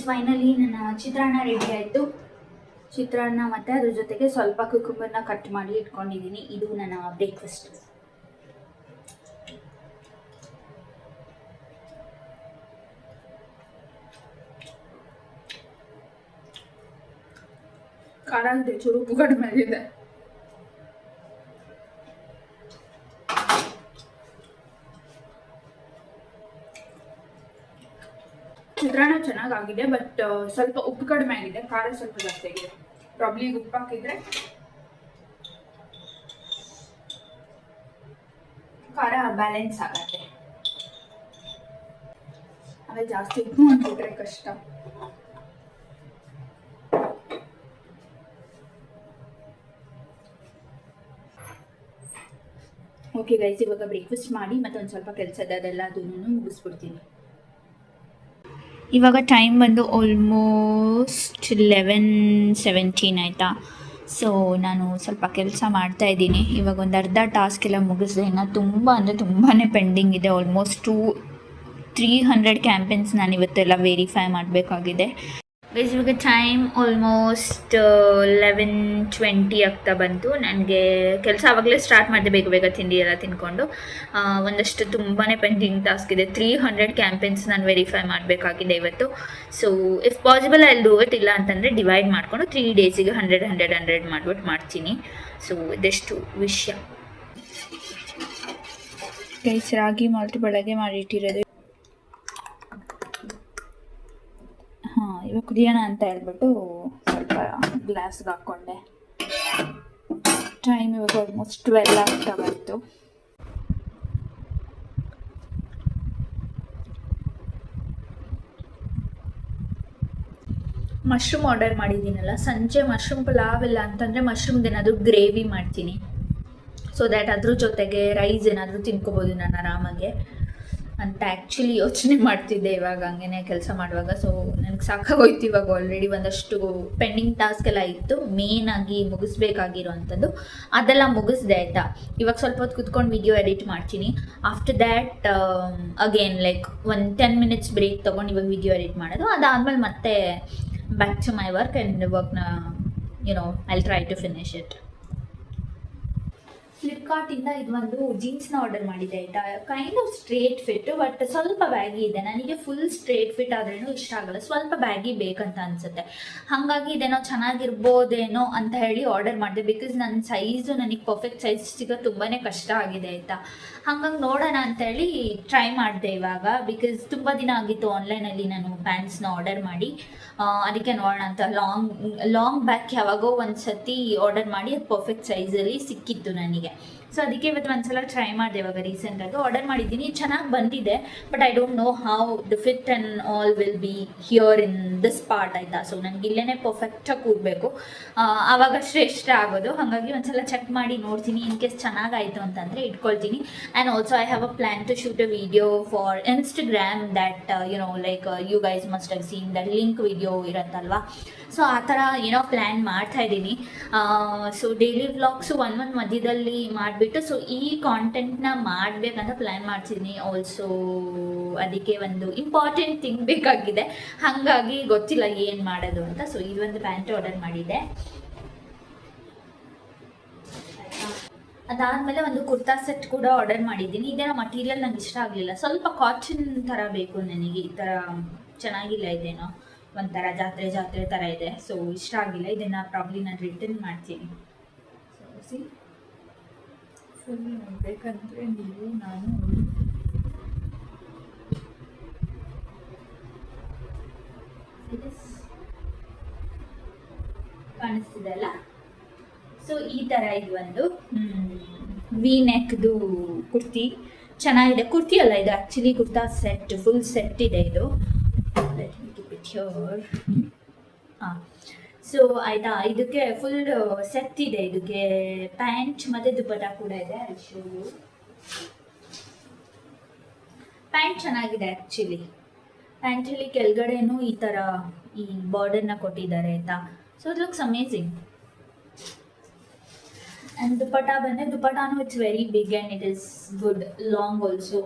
ಫೈನಲಿ ನನ್ನ ಚಿತ್ರಾನ್ನ ರೆಡಿ ಆಯಿತು. ಚಿತ್ರಾನ್ನ ಮತ್ತು ಅದ್ರ ಜೊತೆಗೆ ಸ್ವಲ್ಪ ಕುಕುಂಬರ್ನ ಕಟ್ ಮಾಡಿ ಇಟ್ಕೊಂಡಿದ್ದೀನಿ. ಇದು ನನ್ನ ಬ್ರೇಕ್ಫಾಸ್ಟ್. ಖಾರ ಇದೆ, ಚೂರು ಉಪ್ಪು ಕಡಿಮೆ ಆಗಿದೆ. ಚಿತ್ರಾನ್ನ ಚೆನ್ನಾಗಾಗಿದೆ, ಬಟ್ ಸ್ವಲ್ಪ ಉಪ್ಪು ಕಡಿಮೆ ಆಗಿದೆ, ಖಾರ ಸ್ವಲ್ಪ ಜಾಸ್ತಿ ಆಗಿದೆ. ಪ್ರಾಬ್ಲಿ ಉಪ್ಪು ಹಾಕಿದ್ರೆ ಖಾರ ಬ್ಯಾಲೆನ್ಸ್ ಆಗತ್ತೆ. ಆಮೇಲೆ ಜಾಸ್ತಿ ಉಪ್ಪು ಅಂದ್ಬಿಟ್ರೆ ಕಷ್ಟ. ಓಕೆ ಗೈಸ್, ಇವಾಗ ಬ್ರೇಕ್ಫಾಸ್ಟ್ ಮಾಡಿ ಮತ್ತೆ ಒಂದು ಸ್ವಲ್ಪ ಕೆಲಸದೆಲ್ಲ ಅದನ್ನು ಮುಗಿಸ್ಬಿಡ್ತೀನಿ. ಇವಾಗ ಟೈಮ್ ಬಂದು ಆಲ್ಮೋಸ್ಟ್ 11:17 ಆಯಿತಾ. ಸೊ ನಾನು ಸ್ವಲ್ಪ ಕೆಲಸ ಮಾಡ್ತಾಯಿದ್ದೀನಿ. ಇವಾಗ ಒಂದು ಅರ್ಧ ಟಾಸ್ಕ್ ಎಲ್ಲ ಮುಗಿಸಿದೆ, ಇನ್ನು ತುಂಬ ಅಂದರೆ ತುಂಬಾ ಪೆಂಡಿಂಗ್ ಇದೆ. ಆಲ್ಮೋಸ್ಟ್ 300 ಕ್ಯಾಂಪೇನ್ಸ್ ನಾನು ಇವತ್ತೆಲ್ಲ ವೆರಿಫೈ ಮಾಡಬೇಕಾಗಿದೆ. ಗೈಸ್ ಇವಾಗ ಟೈಮ್ ಆಲ್ಮೋಸ್ಟ್ 11:20 ಆಗ್ತಾ ಬಂತು. ನನಗೆ ಕೆಲಸ ಆವಾಗಲೇ ಸ್ಟಾರ್ಟ್ ಮಾಡಿದೆ, ಬೇಗ ಬೇಗ ತಿಂಡಿ ಎಲ್ಲ ತಿನ್ಕೊಂಡು. ಒಂದಷ್ಟು ತುಂಬಾ ಪೆಂಡಿಂಗ್ ಟಾಸ್ಕ್ ಇದೆ. 300 ಕ್ಯಾಂಪೇನ್ಸ್ ನಾನು ವೆರಿಫೈ ಮಾಡಬೇಕಾಗಿದೆ ಇವತ್ತು. So if possible I do it, ಇಲ್ಲ ಅಂತಂದರೆ ಡಿವೈಡ್ ಮಾಡಿಕೊಂಡು 3 ಡೇಸಿಗೆ 100 ಮಾಡಿಬಿಟ್ಟು ಮಾಡ್ತೀನಿ. ಸೊ ಇದೆಷ್ಟು ವಿಷಯ ಗೈಸ್. ರಾಗಿ ಮಾಲ್ಟ್ ಬೆಳಗ್ಗೆ ಮಾಡಿಟ್ಟಿರೋದು, ಇವಾಗ ಕುದಿಯೋಣ ಅಂತ ಹೇಳ್ಬಿಟ್ಟು ಸ್ವಲ್ಪ ಗ್ಲಾಸ್ಗೆ ಹಾಕ್ಕೊಂಡೆ. ಟೈಮ್ ಇವಾಗ ಆಲ್ಮೋಸ್ಟ್ 12 ಆಗ್ತಾ ಬಂತು. ಮಶ್ರೂಮ್ ಆರ್ಡರ್ ಮಾಡಿದ್ದೀನಲ್ಲ, ಸಂಜೆ ಮಶ್ರೂಮ್ ಪಲಾವ್ ಇಲ್ಲ ಅಂತಂದರೆ ಮಶ್ರೂಮ್ದು ಏನಾದರೂ ಗ್ರೇವಿ ಮಾಡ್ತೀನಿ. ಸೊ ದ್ಯಾಟ್ ಅದ್ರ ಜೊತೆಗೆ ರೈಸ್ ಏನಾದರೂ ತಿನ್ಕೋಬೋದು ನಾನು ಆರಾಮಾಗೆ. ಅಂತ ಆ್ಯಕ್ಚುಲಿ ಯೋಚನೆ ಮಾಡ್ತಿದ್ದೆ ಇವಾಗ ಹಂಗೇನೆ ಕೆಲಸ ಮಾಡುವಾಗ. ಸೊ ನನಗೆ ಸಾಕಾಗೋಯ್ತು ಇವಾಗ. ಆಲ್ರೆಡಿ ಒಂದಷ್ಟು ಪೆಂಡಿಂಗ್ ಟಾಸ್ಕ್ ಎಲ್ಲ ಇತ್ತು, ಮೇನ್ ಆಗಿ ಮುಗಿಸ್ಬೇಕಾಗಿರೋವಂಥದ್ದು. ಅದೆಲ್ಲ ಮುಗಿಸ್ದೆ ಆಯಿತಾ. ಇವಾಗ ಸ್ವಲ್ಪ ಹೊತ್ತು ಕುತ್ಕೊಂಡು ವಿಡಿಯೋ ಎಡಿಟ್ ಮಾಡ್ತೀನಿ. ಆಫ್ಟರ್ ದ್ಯಾಟ್ ಅಗೇನ್ ಲೈಕ್ ಒಂದು 10 ಮಿನಿಟ್ಸ್ ಬ್ರೇಕ್ ತೊಗೊಂಡು ಇವಾಗ ವಿಡಿಯೋ ಎಡಿಟ್ ಮಾಡೋದು. ಅದಾದಮೇಲೆ ಮತ್ತೆ back to my work and ವರ್ಕ್ನ I try to finish it. ಫ್ಲಿಪ್ಕಾರ್ಟಿಂದ ಇದು ಒಂದು ಜೀನ್ಸ್ನ ಆರ್ಡರ್ ಮಾಡಿದ್ದೆ ಆಯಿತಾ. Kind of straight fit, but ಸ್ವಲ್ಪ ಬ್ಯಾಗಿ ಇದೆ. ನನಗೆ ಫುಲ್ ಸ್ಟ್ರೇಟ್ ಫಿಟ್ ಆದ್ರೂ ಇಷ್ಟ ಆಗಲ್ಲ, ಸ್ವಲ್ಪ ಬ್ಯಾಗಿ ಬೇಕಂತ ಅನಿಸುತ್ತೆ. ಹಾಗಾಗಿ ಇದೇನೋ ಚೆನ್ನಾಗಿರ್ಬೋದೇನೋ ಅಂತ ಹೇಳಿ ಆರ್ಡರ್ ಮಾಡಿದೆ. ಬಿಕಾಸ್ ನನ್ನ ಸೈಜು ನನಗೆ ಪರ್ಫೆಕ್ಟ್ ಸೈಜ್ ಸಿಗೋದು ತುಂಬಾ ಕಷ್ಟ ಆಗಿದೆ ಆಯಿತಾ. ಹಾಗಾಗಿ ನೋಡೋಣ ಅಂತೇಳಿ ಟ್ರೈ ಮಾಡಿದೆ ಇವಾಗ. ಬಿಕಾಸ್ ತುಂಬ ದಿನ ಆಗಿತ್ತು ಆನ್ಲೈನಲ್ಲಿ ನಾನು ಪ್ಯಾಂಟ್ಸ್ನ ಆರ್ಡರ್ ಮಾಡಿ. ಅದಕ್ಕೆ ನೋಡೋಣ ಅಂತ ಲಾಂಗ್ ಬ್ಯಾಕ್ ಯಾವಾಗೋ ಒಂದು ಸತಿ ಆರ್ಡರ್ ಮಾಡಿ ಅದು ಪರ್ಫೆಕ್ಟ್ ಸೈಜಲ್ಲಿ ಸಿಕ್ಕಿತ್ತು ನನಗೆ. ಸೊ ಅದಕ್ಕೆ ಇವತ್ತು ಒಂದ್ಸಲ ಟ್ರೈ ಮಾಡಿದೆ. ಇವಾಗ ರೀಸೆಂಟಾಗಿ ಆರ್ಡರ್ ಮಾಡಿದ್ದೀನಿ, ಚೆನ್ನಾಗಿ ಬಂದಿದೆ. But I don't know how the fit and all will be here in this part ಆಯಿತಾ. ಸೊ ನನಗೆ ಇಲ್ಲೇ ಪರ್ಫೆಕ್ಟಾಗಿ ಕೂರಬೇಕು, ಆವಾಗ ಶ್ರೇಷ್ಠ ಆಗೋದು. ಹಾಗಾಗಿ ಒಂದ್ಸಲ ಚೆಕ್ ಮಾಡಿ ನೋಡ್ತೀನಿ. ಇನ್ ಕೇಸ್ ಚೆನ್ನಾಗಾಯಿತು ಅಂತಂದರೆ ಇಟ್ಕೊಳ್ತೀನಿ. And also I have a plan to shoot a video for Instagram that like you guys must have seen that link video ಇರುತ್ತಲ್ವಾ. ಸೊ ಆ ಥರ ಪ್ಲ್ಯಾನ್ ಮಾಡ್ತಾ ಇದ್ದೀನಿ. ಸೊ ಡೈಲಿ ವ್ಲಾಗ್ಸು ಒಂದು ಮಧ್ಯದಲ್ಲಿ ಮಾಡಿಬಿಟ್ಟು ಸೊ ಈ ಕಾಂಟೆಂಟ್ನ ಮಾಡಬೇಕಂತ ಪ್ಲ್ಯಾನ್ ಮಾಡ್ತಿದ್ದೀನಿ. ಆಲ್ಸೋ ಅದಕ್ಕೆ ಒಂದು ಇಂಪಾರ್ಟೆಂಟ್ ಥಿಂಗ್ ಬೇಕಾಗಿದೆ, ಹಾಗಾಗಿ ಗೊತ್ತಿಲ್ಲ ಏನು ಮಾಡೋದು ಅಂತ. ಸೊ ಇದೊಂದು ಪ್ಯಾಂಟ್ ಆರ್ಡರ್ ಮಾಡಿದ್ದೆ. ಅದಾದಮೇಲೆ ಒಂದು ಕುರ್ತಾ ಸೆಟ್ ಕೂಡ ಆರ್ಡರ್ ಮಾಡಿದ್ದೀನಿ. ಇದೇನೋ ಮಟೀರಿಯಲ್ ನಂಗೆ ಇಷ್ಟ ಆಗಲಿಲ್ಲ, ಸ್ವಲ್ಪ ಕಾಟನ್ ಥರ ಬೇಕು ನನಗೆ. ಈ ಥರ ಚೆನ್ನಾಗಿಲ್ಲ, ಇದೇನೋ ಒಂಥರ ಜಾತ್ರೆ ಥರ ಇದೆ. ಸೊ ಇಷ್ಟ ಆಗಿಲ್ಲ, ಇದನ್ನು ಪ್ರಾಬ್ಲಿ ನಾನು ರಿಟರ್ನ್ ಮಾಡ್ತೀನಿ. ಸೊ ಫುಲ್ ನೋಡಬೇಕಂದ್ರೆ ನಾನು ಕಾಣಿಸ್ತಿದೆ ಅಲ್ಲ. ಸೊ ಈ ಥರ ಇದು ಒಂದು ವಿ ನೆಕ್ದು ಕುರ್ತಿ ಚೆನ್ನಾಗಿದೆ. ಕುರ್ತಿ ಅಲ್ಲ ಇದು, actually kurta set, full set ಇದೆ ಇದು. ಹಾಂ, ಸೊ ಆಯಿತಾ. ಇದಕ್ಕೆ ಫುಲ್ ಸೆಟ್ ಇದೆ. ಇದಕ್ಕೆ ಪ್ಯಾಂಟ್ ಮತ್ತು ದುಪಟ್ಟ ಕೂಡ ಇದೆ. ಪ್ಯಾಂಟ್ ಚೆನ್ನಾಗಿದೆ ಆ್ಯಕ್ಚುಲಿ. ಪ್ಯಾಂಟಲ್ಲಿ ಕೆಳಗಡೆನೂ ಈ ಥರ ಈ ಬಾರ್ಡರ್ನ ಕೊಟ್ಟಿದ್ದಾರೆ ಆಯಿತಾ. So it looks amazing. And dupatta ಬಂದರೆ ದುಪಟ್ಟಾನು it's very big and it is good long also.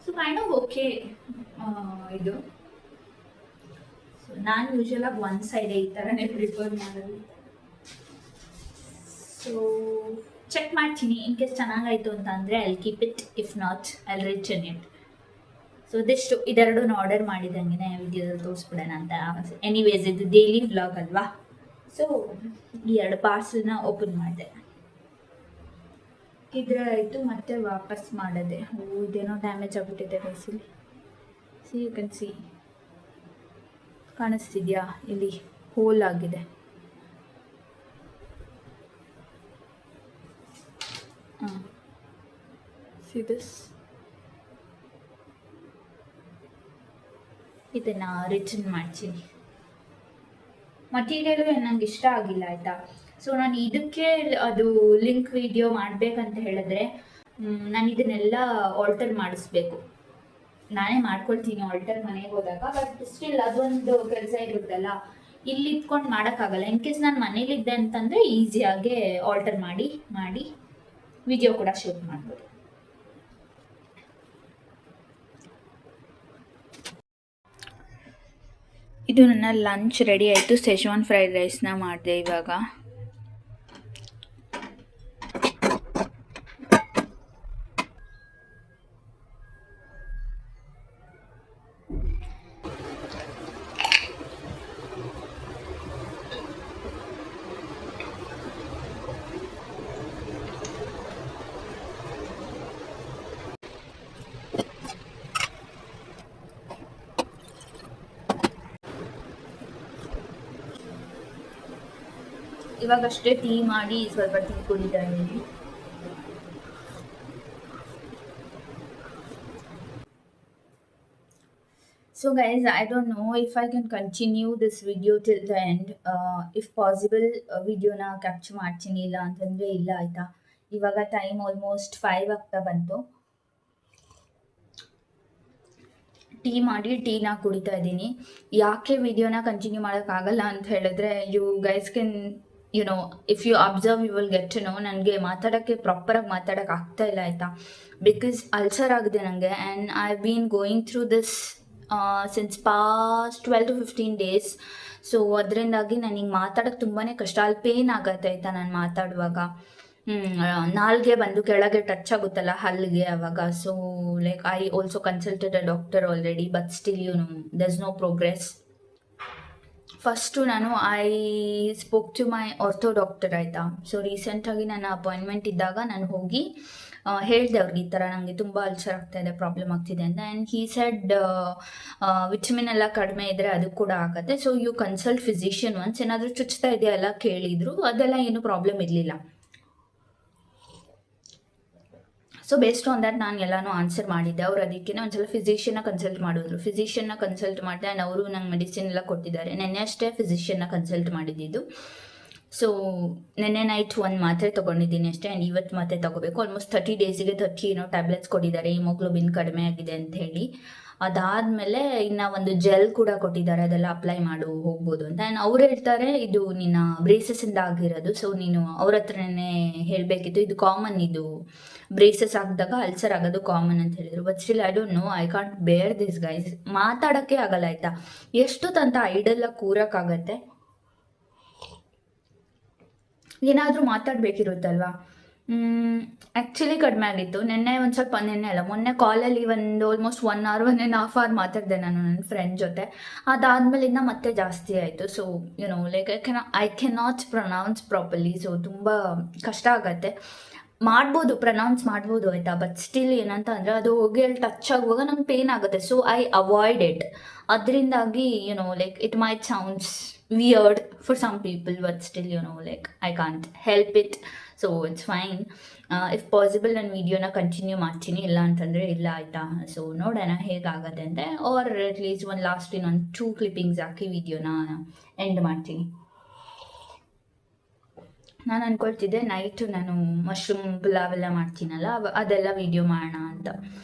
So kind of okay ಇದು. ಸೊ ನಾನು ಯೂಶಲಾಗಿ ಒನ್ ಸೈಡ್ ಈ ಥರನೇ ಪ್ರಿಫರ್ ಮಾಡೋದು. ಸೊ ಚೆಕ್ ಮಾಡ್ತೀನಿ, ಇನ್ ಕೇಸ್ ಚೆನ್ನಾಗಾಯಿತು ಅಂತ ಅಂದರೆ I will keep it, if not I will return it. So ಇದಿಷ್ಟು, ಇದೆರಡೂ ಆರ್ಡರ್ ಮಾಡಿದಂಗೆ ವಿಡಿಯೋದಲ್ಲಿ ತೋರಿಸ್ಬಿಡೋಣ ಅಂತ. ಎನಿವೇಸ್ ಇದು ಡೈಲಿ ವ್ಲಾಗ್ ಅಲ್ವಾ. ಸೊ ಈ 2 ಪಾರ್ಸಲ್ನ ಓಪನ್ ಮಾಡಿದೆ. ಇದ್ರೆ ಆಯಿತು, ಮತ್ತೆ ವಾಪಸ್ ಮಾಡಿದೆ. ಇದೇನೋ ಡ್ಯಾಮೇಜ್ ಆಗಿಬಿಟ್ಟಿದೆ ಕೈಸಲ್ಲಿ. ಸಿ ಯು ಕ್ಯಾನ್ ಸಿ, ಕಾಣಿಸ್ತಿದ್ಯಾ, ಇಲ್ಲಿ ಹೋಲ್ ಆಗಿದೆ. ಹಾಂ, ಸಿ ದಿಸ್. ಇದನ್ನು ರಿಟರ್ನ್ ಮಾಡ್ತೀನಿ. ಮಟೀರಿಯಲು ನಂಗೆ ಇಷ್ಟ ಆಗಿಲ್ಲ ಆಯಿತಾ. ಸೊ ನಾನು ಇದಕ್ಕೆ ಅದು ಲಿಂಕ್ ವಿಡಿಯೋ ಮಾಡಬೇಕಂತ ಹೇಳಿದ್ರೆ ನಾನು ಇದನ್ನೆಲ್ಲ ಆಲ್ಟರ್ ಮಾಡಿಸ್ಬೇಕು. ನಾನೇ ಮಾಡ್ಕೊಳ್ತೀನಿ ಆಲ್ಟರ್ ಮನೆಗೆ ಹೋದಾಗ. ಬಟ್ ಸ್ಟಿಲ್ ಅದೊಂದು ಕೆಲಸ ಇರುತ್ತಲ್ಲ, ಇಲ್ಲಿ ಇಟ್ಕೊಂಡು ಮಾಡೋಕ್ಕಾಗಲ್ಲ. ಇನ್ ಕೇಸ್ ನಾನು ಮನೇಲಿದ್ದೆ ಅಂತಂದರೆ ಈಸಿಯಾಗೆ ಆಲ್ಟರ್ ಮಾಡಿ ವಿಡಿಯೋ ಕೂಡ ಶೂಟ್ ಮಾಡ್ಬೋದು. ಇದು ನನ್ನ ಲಂಚ್ ರೆಡಿ ಆಯಿತು. ಸೆಜ್ವಾನ್ ಫ್ರೈಡ್ ರೈಸ್ನ ಮಾಡಿದೆ ಇವಾಗ. ಇವಾಗಷ್ಟೇ ಟೀ ಮಾಡಿ ಸ್ವಲ್ಪ ಟೀ ಕುಡಿತಾ ಇದ್ದೀನಿ. So guys, I don't know if I can continue this video till the end. If possible, ವಿಡಿಯೋನ ಕ್ಯಾಪ್ಚರ್ ಮಾಡ್ತೀನಿ, ಇಲ್ಲ ಅಂತಂದರೆ ಇಲ್ಲ ಆಯಿತಾ. ಇವಾಗ ಟೈಮ್ ಆಲ್ಮೋಸ್ಟ್ 5 ಆಗ್ತಾ ಬಂತು. ಟೀ ಮಾಡಿ ಟೀನ ಕುಡಿತಾ ಇದ್ದೀನಿ. ಯಾಕೆ ವಿಡಿಯೋನ ಕಂಟಿನ್ಯೂ ಮಾಡೋಕ್ಕಾಗಲ್ಲ ಅಂತ ಹೇಳಿದ್ರೆ, you guys can if you observe you will get to know, ನನಗೆ ಮಾತಾಡೋಕ್ಕೆ ಪ್ರಾಪರಾಗಿ ಮಾತಾಡೋಕೆ ಆಗ್ತಾ ಇಲ್ಲ ಆಯಿತಾ, ಬಿಕಾಸ್ ಅಲ್ಸರ್ ಆಗಿದೆ ನನಗೆ. And I been going through this since past 12 to 15 days. So ಅದರಿಂದಾಗಿ ನನಗೆ ಮಾತಾಡೋಕ್ಕೆ ತುಂಬಾ ಕಷ್ಟ, ಅಲ್ಲಿ ಪೇನ್ ಆಗತ್ತೆ ಆಯಿತಾ ನಾನು ಮಾತಾಡುವಾಗ. ನಾಲ್ಗೆ ಬಂದು ಕೆಳಗೆ ಟಚ್ ಆಗುತ್ತಲ್ಲ ಹಲ್ಲಿಗೆ ಅವಾಗ. So like I also consulted a doctor already, but still there is no progress. First ನಾನು I spoke to my ortho doctor ಆಯಿತಾ. ಸೊ ರೀಸೆಂಟಾಗಿ ನನ್ನ ಅಪಾಯಿಂಟ್ಮೆಂಟ್ ಇದ್ದಾಗ ನಾನು ಹೋಗಿ ಹೇಳಿದೆ ಅವ್ರಿಗೆ, ಈ ಥರ ನನಗೆ ತುಂಬ ಅಲ್ಸರ್ ಆಗ್ತಾ ಇದೆ, ಪ್ರಾಬ್ಲಮ್ ಆಗ್ತಿದೆ ಅಂತ. ಆ್ಯಂಡ್ ಹೀ ಸೆಡ್ ವಿಟಮಿನ್ ಎಲ್ಲ ಕಡಿಮೆ ಇದ್ದರೆ ಅದು ಕೂಡ ಆಗುತ್ತೆ, so you consult physician once. ಏನಾದರೂ ಚುಚ್ತಾ ಇದೆಯಲ್ಲ ಕೇಳಿದರು, ಅದೆಲ್ಲ ಏನು ಪ್ರಾಬ್ಲಮ್ ಇರಲಿಲ್ಲ. ಸೊ ಬೇಸ್ಡ್ ಆನ್ ದ್ಯಾಟ್ ನಾನು ಎಲ್ಲನೂ ಆನ್ಸರ್ ಮಾಡಿದ್ದೆ. ಅವ್ರು ಅದಕ್ಕೆ ಒಂದ್ಸಲ ಫಿಸಿಷಿಯನ್ನ ಕನ್ಸಲ್ಟ್ ಮಾಡಿದ್ರು. ಫಿಸಿಷಿಯನ್ನ ಕನ್ಸಲ್ಟ್ ಮಾಡಿದೆ ಆ್ಯಂಡ್ ಅವರು ನಂಗೆ ಮೆಡಿಸಿನ್ ಎಲ್ಲ ಕೊಟ್ಟಿದ್ದಾರೆ. ನೆನ್ನೆ ಅಷ್ಟೇ ಫಿಸಿಷಿಯನ್ನ ಕನ್ಸಲ್ಟ್ ಮಾಡಿದ್ದು. ಸೊ ನೆನ್ನೆ ನೈಟ್ 1 ಮಾತ್ರೆ ತೊಗೊಂಡಿದ್ದೀನಿ ಅಷ್ಟೇ. ಆ್ಯಂಡ್ ಇವತ್ತು ಮಾತ್ರೆ ತೊಗೋಬೇಕು. ಆಲ್ಮೋಸ್ಟ್ 30 ಡೇಸಿಗೆ 30 ಟ್ಯಾಬ್ಲೆಟ್ಸ್ ಕೊಟ್ಟಿದ್ದಾರೆ, ಹಿಮೋಗ್ಲೋಬಿನ್ ಕಡಿಮೆ ಆಗಿದೆ ಅಂತ ಹೇಳಿ. ಅದಾದಮೇಲೆ ಇನ್ನು ಒಂದು ಜೆಲ್ ಕೂಡ ಕೊಟ್ಟಿದ್ದಾರೆ, ಅದೆಲ್ಲ ಅಪ್ಲೈ ಮಾಡು ಹೋಗ್ಬೋದು ಅಂತ. ಆ್ಯಂಡ್ ಅವ್ರು ಹೇಳ್ತಾರೆ ಇದು ನಿನ್ನ ಬ್ರೇಸಸ್ಸಿಂದ ಆಗಿರೋದು, ಸೊ ನೀನು ಅವ್ರ ಹತ್ರನೇ ಹೇಳಬೇಕಿತ್ತು, ಇದು ಕಾಮನ್, ಇದು ಬ್ರೇಸಸ್ ಹಾಕಿದಾಗ ಅಲ್ಸರ್ ಆಗೋದು ಕಾಮನ್ ಅಂತ ಹೇಳಿದರು. But still I don't no, I can't ಬೇರ್ ದಿಸ್ ಗೈಸ್. ಮಾತಾಡೋಕ್ಕೆ ಆಗಲ್ಲ ಆಯಿತಾ, ಎಷ್ಟೊತ್ತಂತ ಐಡೆಲ್ಲ ಕೂರೋಕ್ಕಾಗತ್ತೆ, ಏನಾದರೂ ಮಾತಾಡಬೇಕಿರುತ್ತಲ್ವಾ. ಆ್ಯಕ್ಚುಲಿ ಕಡಿಮೆ ಆಗಿತ್ತು. ನೆನ್ನೆ ಒಂದು ಸ್ವಲ್ಪ, ನೆನ್ನೆ ಅಲ್ಲ ಮೊನ್ನೆ ಕಾಲಲ್ಲಿ ಒಂದು ಆಲ್ಮೋಸ್ಟ್ 1 hour 1.5 hour ಮಾತಾಡಿದೆ ನಾನು ನನ್ನ ಫ್ರೆಂಡ್ ಜೊತೆ. ಅದಾದಮೇಲಿಂದ ಮತ್ತೆ ಜಾಸ್ತಿ ಆಯಿತು. So like I cannot pronounce properly. So ತುಂಬ ಕಷ್ಟ ಆಗತ್ತೆ. ಮಾಡ್ಬೋದು, ಪ್ರೊನೌನ್ಸ್ ಮಾಡ್ಬೋದು ಆಯಿತಾ, ಬಟ್ ಸ್ಟಿಲ್ ಏನಂತ ಅಂದರೆ ಅದು ಹೋಗಿ ಅಲ್ಲಿ ಟಚ್ ಆಗುವಾಗ ನಂಗೆ ಪೇನ್ ಆಗುತ್ತೆ. So I avoid it. ಅದರಿಂದಾಗಿ like it might sounds weird for some people, but still like I can't help it. So it's fine. If possible ನಾನು ವಿಡಿಯೋನ ಕಂಟಿನ್ಯೂ ಮಾಡ್ತೀನಿ, ಇಲ್ಲ ಅಂತಂದರೆ ಇಲ್ಲ ಆಯಿತಾ. ಸೊ ನೋಡೋಣ ಹೇಗಾಗತ್ತೆ ಅಂತೆ. ಆರ್ ಅಟ್ ಲೀಸ್ಟ್ ಒಂದು ಲಾಸ್ಟ್ ಇನ್ನೊಂದು 2 ಕ್ಲಿಪ್ಪಿಂಗ್ಸ್ ಹಾಕಿ ವಿಡಿಯೋನ ಎಂಡ್ ಮಾಡ್ತೀನಿ. ನಾನು ಅಂದ್ಕೊಳ್ತಿದ್ದೆ ನೈಟು ನಾನು ಮಶ್ರೂಮ್ ಪುಲಾವ್ ಎಲ್ಲ ಮಾಡ್ತೀನಲ್ಲ, ಅದೆಲ್ಲ ವಿಡಿಯೋ ಮಾಡೋಣ ಅಂತ.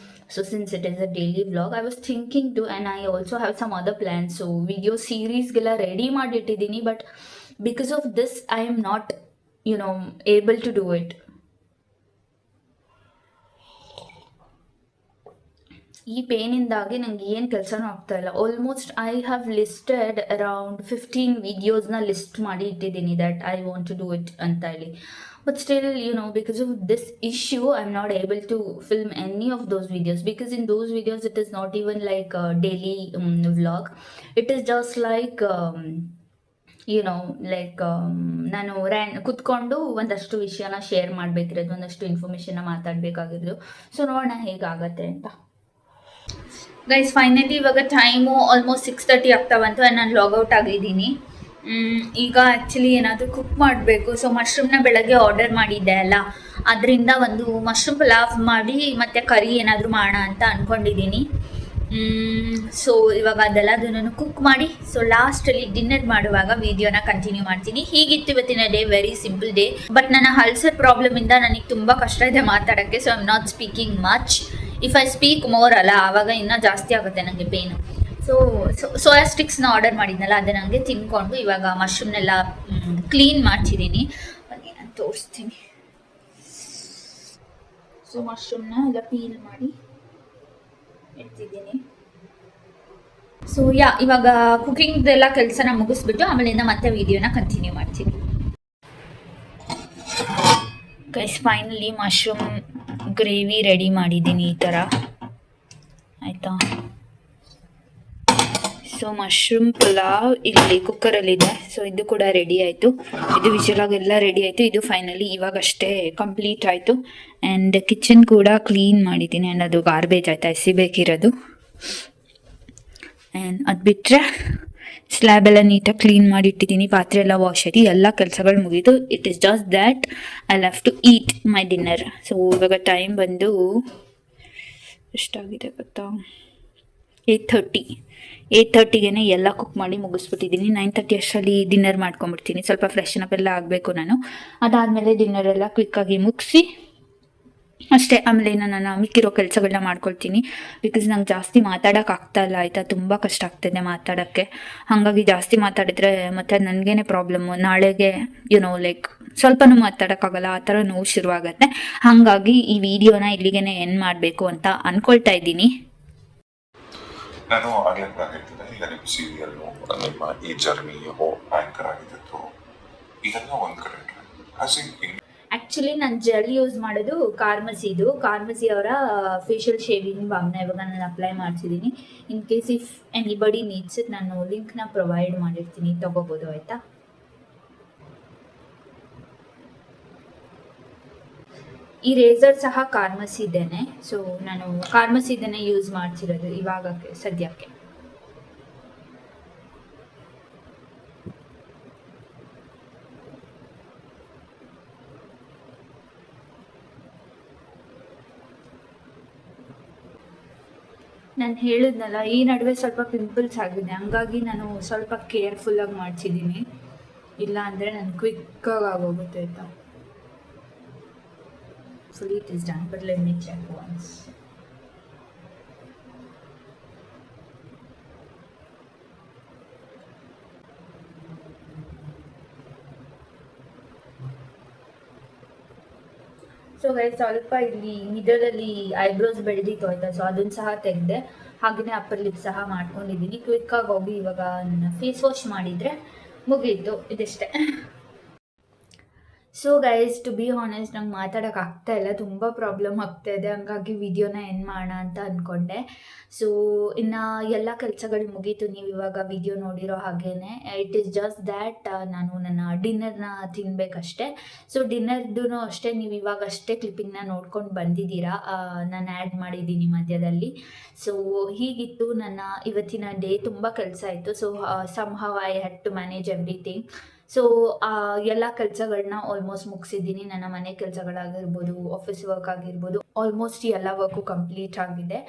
So since it is a daily vlog, I was thinking to, and I also have some other plans. So video ಸೀರೀಸ್ಗೆಲ್ಲ ರೆಡಿ ಮಾಡಿಟ್ಟಿದ್ದೀನಿ, but because of this I am not able to do it. ಈ ಪೇನಿಂದಾಗಿ ನನಗೆ ಏನು ಕೆಲಸನೂ ಆಗ್ತಾ ಇಲ್ಲ. Almost I have listed around 15 ವೀಡಿಯೋಸ್ನ ಲಿಸ್ಟ್ ಮಾಡಿ ಇಟ್ಟಿದ್ದೀನಿ that I want to do it ಅಂತ ಹೇಳಿ. But still because of this issue I'm not able to film any of those videos, because in those videos it is not even like a daily vlog. It is just like ನಾನು ಕುತ್ಕೊಂಡು ಒಂದಷ್ಟು ವಿಷಯನ share ಮಾಡಬೇಕಿರೋದು, ಒಂದಷ್ಟು ಇನ್ಫಾರ್ಮೇಷನ್ನ ಮಾತಾಡಬೇಕಾಗಿರೋದು. So ನೋಡೋಣ ಹೇಗಾಗತ್ತೆ ಅಂತ. Guys finally ಇವಾಗ time almost 6:30 ಆಗ್ತಾ ಬಂತು. ನಾನು ಲಾಗೌಟ್ ಆಗಿದ್ದೀನಿ. ಈಗ ಆ್ಯಕ್ಚುಲಿ ಏನಾದರೂ ಕುಕ್ ಮಾಡಬೇಕು. ಸೊ ಮಶ್ರೂಮ್ನ ಬೆಳಗ್ಗೆ ಆರ್ಡರ್ ಮಾಡಿದ್ದೆ ಅಲ್ಲ, ಅದರಿಂದ ಒಂದು ಮಶ್ರೂಮ್ ಪಲಾವ್ ಮಾಡಿ ಮತ್ತು ಕರಿ ಏನಾದರೂ ಮಾಡೋಣ ಅಂತ ಅಂದ್ಕೊಂಡಿದ್ದೀನಿ. ಸೊ ಇವಾಗ ಅದೆಲ್ಲದನ್ನು ಕುಕ್ ಮಾಡಿ, ಸೊ ಲಾಸ್ಟಲ್ಲಿ ಡಿನ್ನರ್ ಮಾಡುವಾಗ ವಿಡಿಯೋನ ಕಂಟಿನ್ಯೂ ಮಾಡ್ತೀನಿ. ಹೀಗಿತ್ತು ಇವತ್ತಿನ day, very simple day. But ನನ್ನ ಅಲ್ಸರ್ ಪ್ರಾಬ್ಲಮಿಂದ ನನಗೆ ತುಂಬ ಕಷ್ಟ ಇದೆ ಮಾತಾಡೋಕ್ಕೆ. So I am not speaking much. If I speak more ಅಲ್ಲ, ಆವಾಗ ಇನ್ನೂ ಜಾಸ್ತಿ ಆಗುತ್ತೆ ನನಗೆ ಪೇನು. ಸೊ ಸೋಯಾ ಸ್ಟಿಕ್ಸ್ನ ಆರ್ಡರ್ ಮಾಡಿದ್ನಲ್ಲ, ಅದು ನನಗೆ ತಿನ್ಕೊಂಡು ಇವಾಗ ಮಶ್ರೂಮ್ನೆಲ್ಲ ಕ್ಲೀನ್ ಮಾಡ್ತಿದ್ದೀನಿ. ಬನ್ನಿ ನಾನು ತೋರಿಸ್ತೀನಿ. ಸೊ ಮಶ್ರೂಮ್ನ ಎಲ್ಲ ಪೀಲ್ ಮಾಡಿ ಇಡ್ತಿದ್ದೀನಿ. ಸೊ ಇವಾಗ ಕುಕಿಂಗ್ದೆಲ್ಲ ಕೆಲಸನ ಮುಗಿಸ್ಬಿಟ್ಟು ಆಮೇಲಿಂದ ಮತ್ತೆ ವಿಡಿಯೋನ ಕಂಟಿನ್ಯೂ ಮಾಡ್ತೀನಿ. Guys finally mushroom gravy ready ಮಾಡಿದ್ದೀನಿ ಈ ಥರ ಆಯಿತಾ. ಸೊ ಮಶ್ರೂಮ್ ಪಲಾವ್ ಇಲ್ಲಿ ಕುಕ್ಕರಲ್ಲಿದೆ. ಸೊ ಇದು ಕೂಡ ರೆಡಿ ಆಯಿತು, ಇದು ವಿಷಲಾಗೆಲ್ಲ ರೆಡಿ ಆಯಿತು. ಇದು ಫೈನಲಿ ಇವಾಗಷ್ಟೇ ಕಂಪ್ಲೀಟ್ ಆಯಿತು. ಆ್ಯಂಡ್ ಕಿಚನ್ ಕೂಡ ಕ್ಲೀನ್ ಮಾಡಿದ್ದೀನಿ. ಆ್ಯಂಡ್ ಅದು ಗಾರ್ಬೇಜ್ ಆಯಿತಾ, ಎಸಿಬೇಕಿರೋದು. ಆ್ಯಂಡ್ ಅದು ಬಿಟ್ಟರೆ ಸ್ಲ್ಯಾಬೆಲ್ಲ ನೀಟಾಗಿ ಕ್ಲೀನ್ ಮಾಡಿ ಇಟ್ಟಿದ್ದೀನಿ. ಪಾತ್ರೆ ಎಲ್ಲ ವಾಶ್ ಆಯ್ತು, ಎಲ್ಲ ಕೆಲಸಗಳು ಮುಗೀತು. It is just that I have to eat my dinner. So ಇವಾಗ ಟೈಮ್ ಬಂದು ಎಷ್ಟಾಗಿದೆ ಗೊತ್ತಾ, 8:30 ಎಲ್ಲ ಕುಕ್ ಮಾಡಿ ಮುಗಿಸ್ಬಿಟ್ಟಿದ್ದೀನಿ. 9:30 ಅಷ್ಟರಲ್ಲಿ ಡಿನ್ನರ್ ಮಾಡ್ಕೊಂಬಿಡ್ತೀನಿ. ಸ್ವಲ್ಪ ಫ್ರೆಶನ್ ಅಪ್ ಎಲ್ಲ ಆಗಬೇಕು ನಾನು. ಅದಾದಮೇಲೆ ಡಿನ್ನರ್ ಎಲ್ಲ ಕ್ವಿಕ್ಕಾಗಿ ಮುಗಿಸಿ ಅಷ್ಟೇ. ಆಮೇಲೆ ನಾನು ಮಿಕ್ಕಿರೋ ಕೆಲಸಗಳನ್ನ ಮಾಡ್ಕೊಳ್ತೀನಿ. ಬಿಕಾಸ್ ನಂಗೆ ಜಾಸ್ತಿ ಮಾತಾಡೋಕೆ ಆಗ್ತಾಯಿಲ್ಲ ಆಯಿತಾ, ತುಂಬ ಕಷ್ಟ ಆಗ್ತಿದೆ ಮಾತಾಡೋಕ್ಕೆ. ಹಾಗಾಗಿ ಜಾಸ್ತಿ ಮಾತಾಡಿದರೆ ಮತ್ತು ನನಗೇನೆ ಪ್ರಾಬ್ಲಮ್ಮು. ನಾಳೆಗೆ ಲೈಕ್ ಸ್ವಲ್ಪನೂ ಮಾತಾಡೋಕ್ಕಾಗಲ್ಲ, ಆ ಥರ ನೋವು ಶುರುವಾಗತ್ತೆ. ಹಾಗಾಗಿ ಈ ವಿಡಿಯೋನ ಇಲ್ಲಿಗೆ ಎಂಡ್ ಮಾಡಬೇಕು ಅಂತ ಅಂದ್ಕೊಳ್ತಾ ಇದ್ದೀನಿ. ನಾನು ಆಗಲೇ ಕೂಡ ಹೇಳ್ತಿದ್ದೆ, ಈಗ ನಿಮ್ಮ ಸೀರಿಯಲ್ಲು ನಿಮ್ಮ ಈ ಜರ್ನಿ ಆ್ಯಂಕರ್ ಆಗಿದ್ದು ಇದೆಲ್ಲ ಒಂದು ಕಡೆ ಆ್ಯಕ್ಚುಲಿ ನಾನು ಜೆಲ್ ಯೂಸ್ ಮಾಡೋದು ಕಾರ್ಮಸಿ ಅವರ ಫೇಶಿಯಲ್ ಶೇವಿಂಗ್ ಬಾಮ್ನ ಇವಾಗ ನಾನು ಅಪ್ಲೈ ಮಾಡ್ತಿದ್ದೀನಿ. In case if anybody needs it, ನಾನು ಲಿಂಕ್ನ ಪ್ರೊವೈಡ್ ಮಾಡಿರ್ತೀನಿ, ತೊಗೋಬೋದು ಆಯಿತಾ. ಈ ರೇಸರ್ ಸಹ ಕಾರ್ಮಸಿದೇನೆ. ಸೊ ನಾನು ಕಾರ್ಮಸಿದೇನೆ ಯೂಸ್ ಮಾಡ್ತಿರೋದು ಇವಾಗ ಸದ್ಯಕ್ಕೆ. ನಾನು ಹೇಳಿದ್ನಲ್ಲ, ಈ ನಡುವೆ ಸ್ವಲ್ಪ ಪಿಂಪಲ್ಸ್ ಆಗಿದೆ, ಹಂಗಾಗಿ ನಾನು ಸ್ವಲ್ಪ ಕೇರ್ಫುಲ್ಲಾಗಿ ಮಾಡ್ಸಿದ್ದೀನಿ. ಇಲ್ಲ ಅಂದರೆ ನಾನು ಕ್ವಿಕ್ಕಾಗಿ ಆಗೋಗುತ್ತೆ ಆಯಿತಾ. Fully it is done, but let me check once. So guys, ಸ್ವಲ್ಪ ಇಲ್ಲಿ ಮಿಡಲಲ್ಲಿ ಐಬ್ರೋಸ್ ಬೆಳೆದಿತ್ತು ಆಯಿತಾ. ಸೊ ಅದನ್ನು ಸಹ ತೆಗೆದೆ. ಹಾಗೆಯೇ ಅಪ್ಪರ್ ಲಿಪ್ ಸಹ ಮಾಡ್ಕೊಂಡಿದ್ದೀನಿ. ಕ್ವಿಕ್ಕಾಗಿ ಹೋಗಿ ಇವಾಗ ನನ್ನ ಫೇಸ್ ವಾಶ್ ಮಾಡಿದರೆ ಮುಗೀತು, ಇದಿಷ್ಟೇ. So guys, to be honest, ನಂಗೆ ಮಾತಾಡೋಕೆ ಆಗ್ತಾಯಿಲ್ಲ, ತುಂಬ ಪ್ರಾಬ್ಲಮ್ ಆಗ್ತಾಯಿದೆ. ಹಂಗಾಗಿ ವಿಡಿಯೋನ ಎಂಡ್ ಮಾಡೋಣ ಅಂತ ಅಂದ್ಕೊಂಡೆ. ಸೊ ಇನ್ನು ಎಲ್ಲ ಕೆಲಸಗಳು ಮುಗೀತು, ನೀವು ಇವಾಗ ವಿಡಿಯೋ ನೋಡಿರೋ ಹಾಗೇ. ಇಟ್ ಈಸ್ ಜಸ್ಟ್ ದ್ಯಾಟ್ ನಾನು ನನ್ನ ಡಿನ್ನರ್ನ ತಿನ್ನಬೇಕಷ್ಟೆ. ಸೊ ಡಿನ್ನರ್ದು ಅಷ್ಟೇ, ನೀವು ಇವಾಗಷ್ಟೇ ಕ್ಲಿಪ್ಪಿಂಗ್ನ ನೋಡ್ಕೊಂಡು ಬಂದಿದ್ದೀರಾ. ನಾನು ಆ್ಯಡ್ ಮಾಡಿದ್ದೀನಿ ಮಧ್ಯದಲ್ಲಿ. ಸೊ ಹೀಗಿತ್ತು ನನ್ನ ಇವತ್ತಿನ ಡೇ. ತುಂಬ ಕೆಲಸ ಇತ್ತು. So somehow I had to manage everything. So ಎಲ್ಲ ಕೆಲಸಗಳನ್ನ ಆಲ್ಮೋಸ್ಟ್ ಮುಗಿಸಿದ್ದೀನಿ. ನನ್ನ ಮನೆ ಕೆಲಸಗಳಾಗಿರ್ಬೋದು, ಆಫೀಸ್ ವರ್ಕ್ ಆಗಿರ್ಬೋದು, ಆಲ್ಮೋಸ್ಟ್ ಎಲ್ಲ ವರ್ಕು ಕಂಪ್ಲೀಟ್ ಆಗಿದೆ.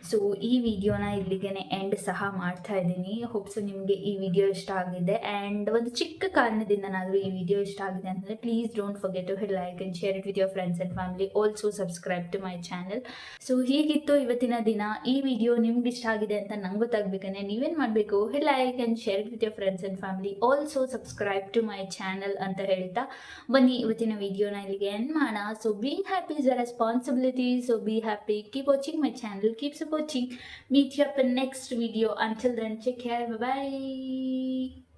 ಸೊ ಈ ವಿಡಿಯೋನ ಇಲ್ಲಿಗೆ ಎಂಡ್ ಸಹ ಮಾಡ್ತಾ ಇದ್ದೀನಿ. ಹೋಪ್ಸು ನಿಮಗೆ ಈ ವಿಡಿಯೋ ಇಷ್ಟ ಆಗಿದೆ. ಆ್ಯಂಡ್ ಒಂದು ಚಿಕ್ಕ ಕಾರಣದಿಂದನಾದರೂ ಈ ವಿಡಿಯೋ ಇಷ್ಟ ಆಗಿದೆ ಅಂತಂದರೆ please don't forget to hit like and share it with your friends and family. Also subscribe to my channel. So ಹೀಗಿತ್ತು ಇವತ್ತಿನ ದಿನ. ಈ ವಿಡಿಯೋ ನಿಮ್ಗೆ ಇಷ್ಟ ಆಗಿದೆ ಅಂತ ನಂಗೆ ಗೊತ್ತಾಗಬೇಕಂದ್ರೆ ನೀವೇನು ಮಾಡಬೇಕು, hit like and share it with your friends and family. Also subscribe to my channel ಅಂತ ಹೇಳ್ತಾ ಬನ್ನಿ ಇವತ್ತಿನ ವಿಡಿಯೋನ ಇಲ್ಲಿಗೆ ಎಂಡ್ ಮಾಡೋಣ. So being happy is a responsibility. So be happy, keep watching my channel, keep supporting. Meet you up in next video. Until then, take care, bye bye.